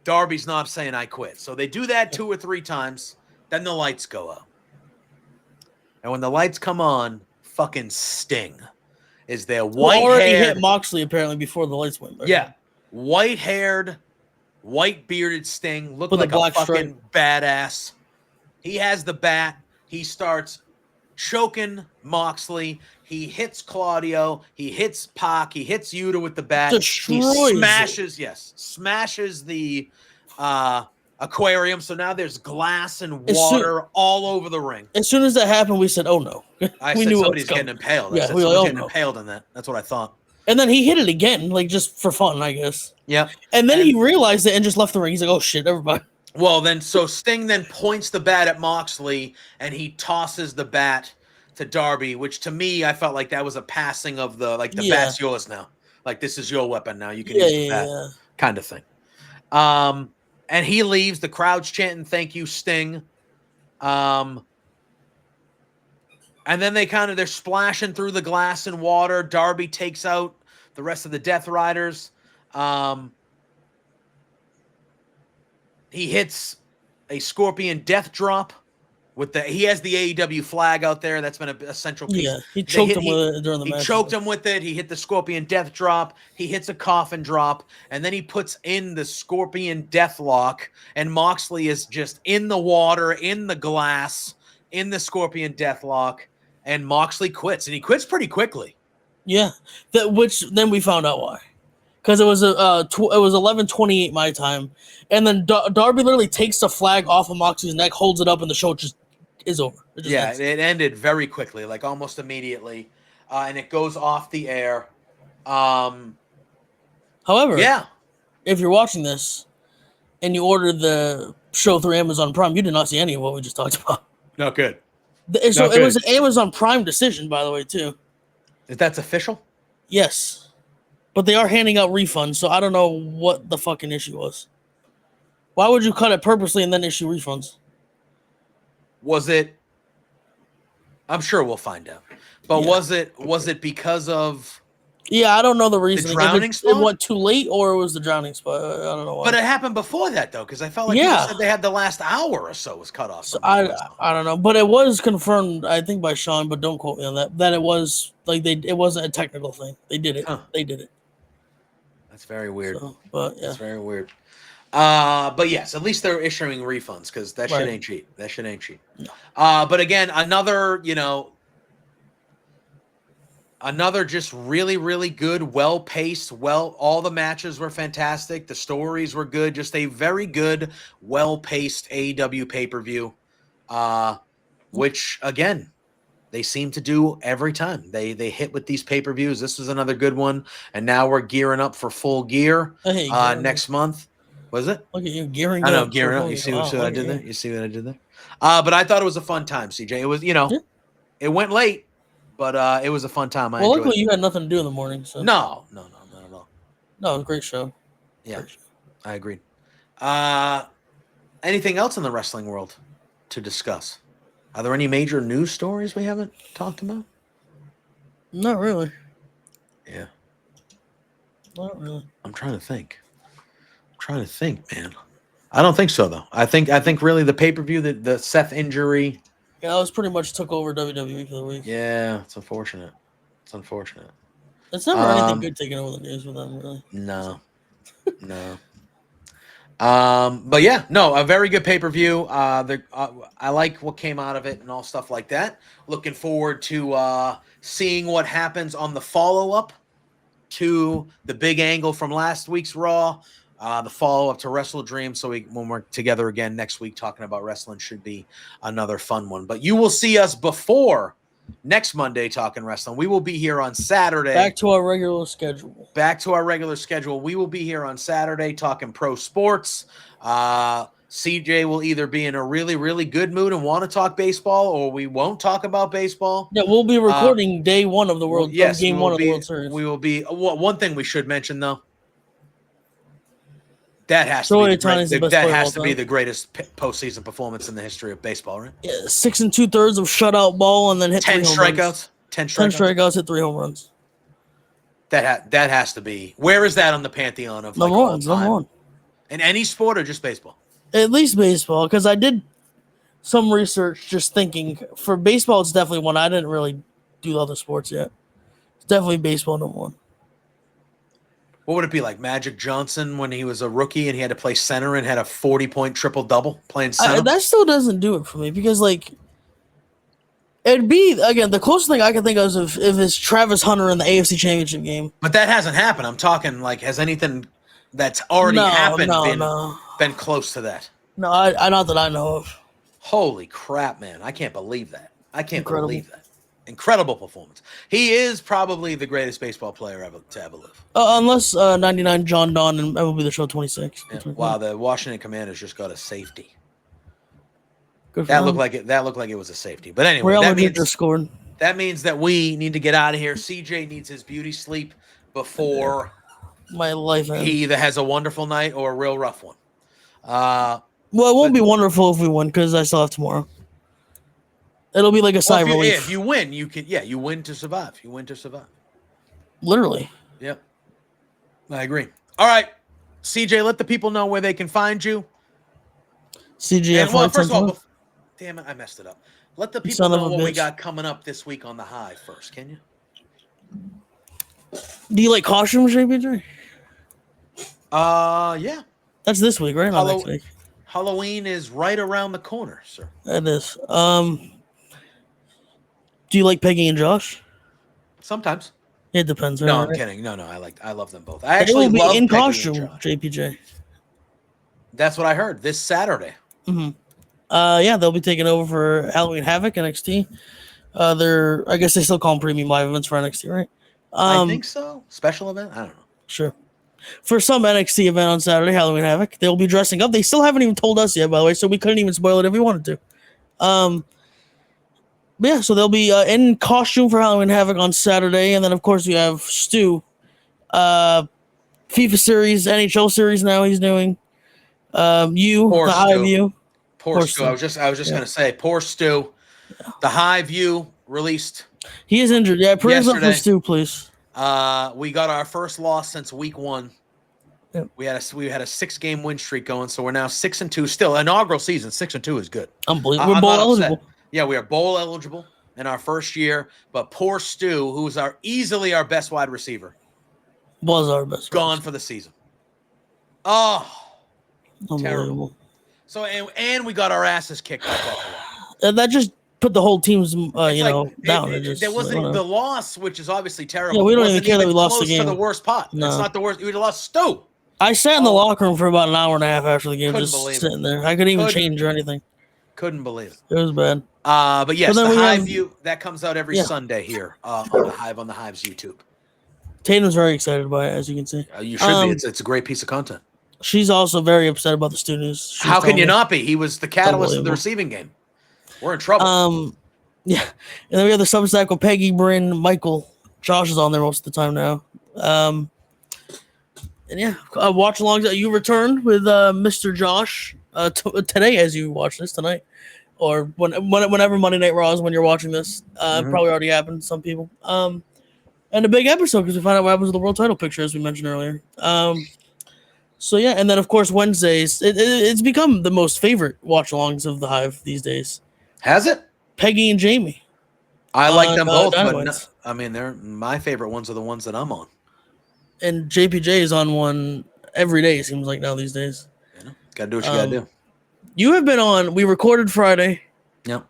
[SPEAKER 2] Darby's not saying I quit. So they do that 2 or 3 times. Then the lights go out. And when the lights come on, fucking Sting is there, white-haired.
[SPEAKER 1] He hit Moxley apparently before the lights went.
[SPEAKER 2] Yeah, white-haired, white-bearded Sting, looked like a fucking badass. He has the bat. He starts choking Moxley. He hits Claudio. He hits Pac. He hits Yuta with the bat.
[SPEAKER 1] Destroys
[SPEAKER 2] smashes the aquarium. So now there's glass and water all over the ring.
[SPEAKER 1] As soon as that happened, we said, "Oh no!"
[SPEAKER 2] I said somebody's getting impaled. I said somebody's getting impaled in that. That's what I thought.
[SPEAKER 1] And then he hit it again, like just for fun, I guess.
[SPEAKER 2] Yeah.
[SPEAKER 1] And then he realized it and just left the ring. He's like, "Oh shit, everybody."
[SPEAKER 2] Well, so Sting then points the bat at Moxley, and he tosses the bat to Darby, which to me, I felt like that was a passing of the bat's yours now. Like, this is your weapon now. You can use the bat, kind of thing. And he leaves. The crowd's chanting, "Thank you, Sting." And then they're splashing through the glass and water. Darby takes out the rest of the Death Riders. He hits a Scorpion Death Drop he has the AEW flag out there. That's been a central piece.
[SPEAKER 1] Yeah, he choked him with it during the match.
[SPEAKER 2] He choked him with it. He hit the Scorpion Death Drop. He hits a Coffin Drop, and then he puts in the Scorpion Death Lock, and Moxley is just in the water, in the glass, in the Scorpion Death Lock, and Moxley quits, and he quits pretty quickly.
[SPEAKER 1] Yeah, which then we found out why. Because it was 11:28 my time, and then Darby literally takes the flag off of Moxley's neck, holds it up, and the show just is over.
[SPEAKER 2] It ended very quickly, like almost immediately, and it goes off the air.
[SPEAKER 1] However, if you're watching this and you ordered the show through Amazon Prime, you did not see any of what we just talked about.
[SPEAKER 2] Not good.
[SPEAKER 1] It was an Amazon Prime decision, by the way, too.
[SPEAKER 2] That's official?
[SPEAKER 1] Yes. But they are handing out refunds, so I don't know what the fucking issue was. Why would you cut it purposely and then issue refunds?
[SPEAKER 2] Was it? I'm sure we'll find out. But was it because of?
[SPEAKER 1] Yeah, I don't know the reason.
[SPEAKER 2] The drowning spot?
[SPEAKER 1] It went too late, or it was the drowning spot. I don't know why.
[SPEAKER 2] But it happened before that, though, because I felt like you said they had the last hour or so was cut off.
[SPEAKER 1] So I don't know, but it was confirmed, I think, by Sean, but don't quote me on that. That it was it wasn't a technical thing. They did it. Huh. They did it.
[SPEAKER 2] That's very weird.
[SPEAKER 1] So, but yeah,
[SPEAKER 2] That's very weird. But yes, at least they're issuing refunds because that shit
[SPEAKER 1] Right.
[SPEAKER 2] ain't cheap. That shit ain't cheap.
[SPEAKER 1] No.
[SPEAKER 2] But again, another just really, really good, well-paced, all the matches were fantastic. The stories were good. Just a very good, well-paced AEW pay-per-view, which, again, they seem to do every time. They hit with these pay-per-views. This was another good one, and now we're gearing up for Full Gear next month. Was it?
[SPEAKER 1] Look at you gearing
[SPEAKER 2] I know,
[SPEAKER 1] up.
[SPEAKER 2] gearing up. You see what I did there? You see what I did there? But I thought it was a fun time, CJ. It was, it went late, but it was a fun time. I enjoyed
[SPEAKER 1] luckily
[SPEAKER 2] it.
[SPEAKER 1] you had nothing to do in the morning. So
[SPEAKER 2] No, not at all.
[SPEAKER 1] No, it was a great show.
[SPEAKER 2] Yeah,
[SPEAKER 1] Great show.
[SPEAKER 2] I agreed. Anything else in the wrestling world to discuss? Are there any major news stories we haven't talked about?
[SPEAKER 1] Not really.
[SPEAKER 2] Yeah.
[SPEAKER 1] Not really.
[SPEAKER 2] I'm trying to think, man. I don't think so, though. I think really the pay-per-view, the Seth injury.
[SPEAKER 1] Yeah, I was pretty much took over WWE for the week.
[SPEAKER 2] Yeah, it's unfortunate.
[SPEAKER 1] It's never anything good taking over the news with them, really.
[SPEAKER 2] No. But yeah, no, a very good pay-per-view. I like what came out of it and all stuff like that. Looking forward to seeing what happens on the follow-up to the big angle from last week's Raw. The follow-up to WrestleDream. So when we're together again next week talking about wrestling should be another fun one. But you will see us before next Monday talking wrestling. We will be here on Saturday.
[SPEAKER 1] Back to our regular schedule. We will be here on Saturday talking pro sports. CJ will either be in a really, really good mood and want to talk baseball, or we won't talk about baseball. Yeah, we'll be recording day one of the World Game 1 of the World Series.
[SPEAKER 2] We will be. One thing we should mention, though, that has
[SPEAKER 1] Shohei
[SPEAKER 2] to be the greatest postseason performance in the history of baseball, right?
[SPEAKER 1] Yeah, 6 2/3 of shutout ball, and then hit
[SPEAKER 2] 10 strikeouts. 10
[SPEAKER 1] strikeouts, hit 3 home runs.
[SPEAKER 2] That has to be. Where is that on the pantheon of
[SPEAKER 1] number one
[SPEAKER 2] in any sport or just baseball?
[SPEAKER 1] At least baseball, because I did some research just thinking for baseball, it's definitely one. I didn't really do other sports yet. It's definitely baseball number one.
[SPEAKER 2] What would it be like Magic Johnson when he was a rookie and he had to play center and had a 40-point triple-double playing center?
[SPEAKER 1] That still doesn't do it for me because, like, it'd be, again, the closest thing I can think of is if it's Travis Hunter in the AFC Championship game.
[SPEAKER 2] But that hasn't happened. I'm talking, like, has anything that's already happened been close to that?
[SPEAKER 1] No, I not that I know of.
[SPEAKER 2] Holy crap, man. I can't believe that. Believe that. Incredible performance. He is probably the greatest baseball player to ever live.
[SPEAKER 1] Unless 99 John Donne and MLB The Show 26.
[SPEAKER 2] Yeah. Wow, the Washington Commanders just got a safety.
[SPEAKER 1] Good for
[SPEAKER 2] that
[SPEAKER 1] them.
[SPEAKER 2] looked like it was a safety. But anyway, that means that we need to get out of here. CJ needs his beauty sleep before
[SPEAKER 1] my life ends.
[SPEAKER 2] He either has a wonderful night or a real rough one.
[SPEAKER 1] Well, it won't be wonderful if we win because I still have tomorrow. It'll be like a sigh of relief.
[SPEAKER 2] If you win, you win to survive.
[SPEAKER 1] Literally.
[SPEAKER 2] Yep. I agree. All right. CJ, let the people know where they can find you.
[SPEAKER 1] CJ.
[SPEAKER 2] First of all, damn it, I messed it up. Let the people know what we got coming up this week on the Hive first, can you?
[SPEAKER 1] Do you like costumes, JPJ?
[SPEAKER 2] Yeah.
[SPEAKER 1] That's this week, right? Not next week.
[SPEAKER 2] Halloween is right around the corner, sir.
[SPEAKER 1] It is. Do you like Peggy and Josh?
[SPEAKER 2] Sometimes.
[SPEAKER 1] It depends.
[SPEAKER 2] No, I'm kidding. No, I love them both. I actually love
[SPEAKER 1] in
[SPEAKER 2] Peggy
[SPEAKER 1] costume,
[SPEAKER 2] and Josh.
[SPEAKER 1] JPJ.
[SPEAKER 2] That's what I heard this Saturday.
[SPEAKER 1] Mm-hmm. Yeah, they'll be taking over for Halloween Havoc NXT. I guess they still call them premium live events for NXT, right?
[SPEAKER 2] I think so. Special event? I don't know.
[SPEAKER 1] Sure. For some NXT event on Saturday, Halloween Havoc, they'll be dressing up. They still haven't even told us yet, by the way, so we couldn't even spoil it if we wanted to. Yeah, so they'll be in costume for Halloween Havoc on Saturday, and then of course we have Stu, FIFA series, NHL series now he's doing. The Hive U.
[SPEAKER 2] Poor Stu. I was just gonna say, poor Stu. Yeah. The Hive U released.
[SPEAKER 1] He is injured. Yeah, prayers up for Stu, please.
[SPEAKER 2] We got our first loss since week 1.
[SPEAKER 1] Yep.
[SPEAKER 2] We had a 6-game win streak going, so we're now 6-2. Still, inaugural season, 6-2 is good.
[SPEAKER 1] Unbelievable. We're bowl eligible.
[SPEAKER 2] Yeah, we are bowl eligible in our first year. But poor Stu, who's easily our best wide receiver.
[SPEAKER 1] Was our best
[SPEAKER 2] Gone
[SPEAKER 1] match.
[SPEAKER 2] for the season. Oh,
[SPEAKER 1] Unbelievable.
[SPEAKER 2] terrible. So and we got our asses kicked by Buffalo.
[SPEAKER 1] That just put the whole team's down.
[SPEAKER 2] There wasn't the loss, which is obviously terrible.
[SPEAKER 1] Yeah, we don't even care that we lost the
[SPEAKER 2] close
[SPEAKER 1] game.
[SPEAKER 2] to the worst pot.
[SPEAKER 1] No.
[SPEAKER 2] It's not the worst. We'd have lost Stu.
[SPEAKER 1] I sat in the locker room for about an hour and a half after the game, just sitting there. I couldn't even change or anything.
[SPEAKER 2] Couldn't believe it.
[SPEAKER 1] It was bad.
[SPEAKER 2] But yes, the Hive View that comes out every Sunday here on the Hive's YouTube.
[SPEAKER 1] Tatum's very excited by it, as you can see.
[SPEAKER 2] You should be. It's a great piece of content.
[SPEAKER 1] She's also very upset about the students.
[SPEAKER 2] How can you not be? He was the catalyst of the receiving game. We're in trouble.
[SPEAKER 1] Yeah. And then we have the Substack with Peggy, Bryn, Michael. Josh is on there most of the time now. And yeah, watch along. You return with Mr. Josh today as you watch this tonight. Or whenever Monday Night Raw is when you're watching this. Probably already happened to some people. And a big episode because we find out what happens with the world title picture, as we mentioned earlier. So yeah, and then of course Wednesdays, it's become the most favorite watch-alongs of the Hive these days.
[SPEAKER 2] Has it?
[SPEAKER 1] Peggy and Jamie.
[SPEAKER 2] I like them both, but they're my favorite ones are the ones that I'm on.
[SPEAKER 1] And JPJ is on one every day. It seems like now these days.
[SPEAKER 2] Gotta do what you gotta do.
[SPEAKER 1] You have been on. We recorded Friday.
[SPEAKER 2] Yep.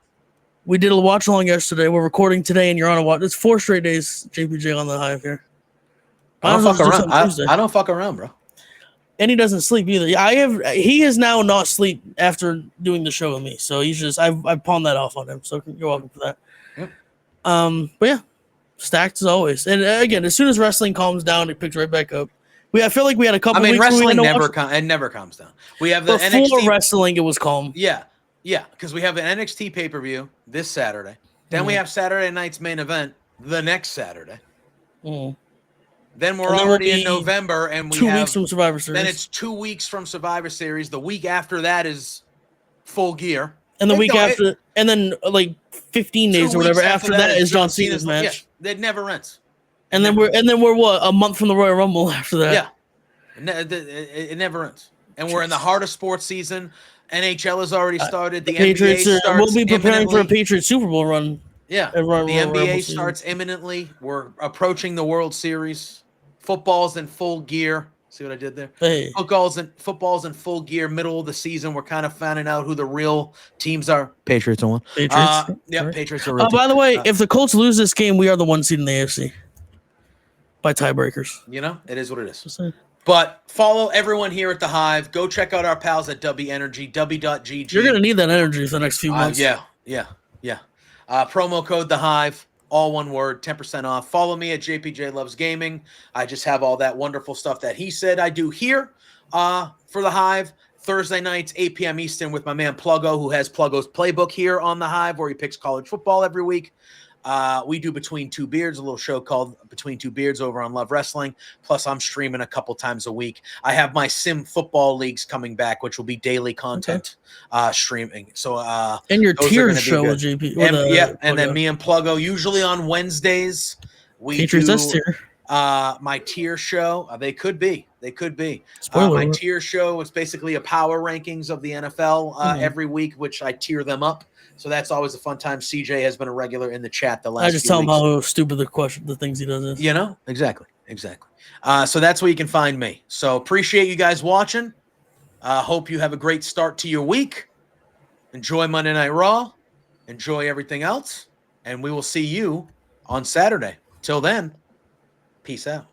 [SPEAKER 1] We did a watch-along yesterday. We're recording today, and you're on a watch. It's 4 straight days. JPJ on the Hive here.
[SPEAKER 2] I don't fuck around. I don't fuck around, bro.
[SPEAKER 1] And he doesn't sleep either. He has now not sleep after doing the show with me. So he's just I pawned that off on him. So you're welcome for that.
[SPEAKER 2] Yep.
[SPEAKER 1] But yeah, stacked as always. And again, as soon as wrestling calms down, it picks right back up. I feel like we had a couple. Weeks
[SPEAKER 2] wrestling never calms down. We have the
[SPEAKER 1] before
[SPEAKER 2] NXT
[SPEAKER 1] wrestling, it was calm.
[SPEAKER 2] Yeah, because we have the NXT pay-per-view this Saturday. Then we have Saturday night's main event the next Saturday. Then we're already in November, and we have
[SPEAKER 1] 2 weeks from Survivor Series.
[SPEAKER 2] Then it's 2 weeks from Survivor Series. The week after that is Full Gear,
[SPEAKER 1] and the week after, and then like 15 days or whatever after that is John Cena's match.
[SPEAKER 2] Yeah, it never ends.
[SPEAKER 1] And then we're what, a month from the Royal Rumble after that.
[SPEAKER 2] Yeah, it never ends. And we're in the heart of sports season. NHL has already started. The
[SPEAKER 1] Patriots
[SPEAKER 2] NBA starts.
[SPEAKER 1] We'll be preparing for a Patriots Super Bowl run.
[SPEAKER 2] Yeah, the NBA starts imminently. We're approaching the World Series. Football's in full gear. See what I did there?
[SPEAKER 1] Hey.
[SPEAKER 2] Football's in full gear. Middle of the season, we're kind of finding out who the real teams are. Patriots are one.
[SPEAKER 1] Patriots.
[SPEAKER 2] Patriots are real.
[SPEAKER 1] By the way, if the Colts lose this game, we are the 1 seed in the AFC by tiebreakers.
[SPEAKER 2] It is what it is. But follow everyone here at the Hive. Go check out our pals at W Energy, W.GG.
[SPEAKER 1] You're gonna need that energy for the next few months.
[SPEAKER 2] Yeah. Promo code the Hive. All one word, 10% off. Follow me at JPJ Loves Gaming. I just have all that wonderful stuff that he said I do here for the Hive. Thursday nights, 8 p.m. Eastern with my man Pluggo, who has Pluggo's Playbook here on the Hive, where he picks college football every week. We do Between Two Beards, a little show called Between Two Beards over on Love Wrestling. Plus, I'm streaming a couple times a week. I have my Sim Football Leagues coming back, which will be daily content streaming. So,
[SPEAKER 1] and your tier show with JP.
[SPEAKER 2] And then me and Pluggo, usually on Wednesdays, we
[SPEAKER 1] Patriots
[SPEAKER 2] do
[SPEAKER 1] tier.
[SPEAKER 2] My tier show. They could be.
[SPEAKER 1] Spoiler
[SPEAKER 2] my
[SPEAKER 1] alert.
[SPEAKER 2] tier show is basically a power rankings of the NFL every week, which I tier them up. So that's always a fun time. CJ has been a regular in the chat the last
[SPEAKER 1] I just
[SPEAKER 2] few
[SPEAKER 1] tell him
[SPEAKER 2] weeks.
[SPEAKER 1] how stupid the things he does is.
[SPEAKER 2] Exactly. So that's where you can find me. So appreciate you guys watching. Hope you have a great start to your week. Enjoy Monday Night Raw. Enjoy everything else. And we will see you on Saturday. Till then, peace out.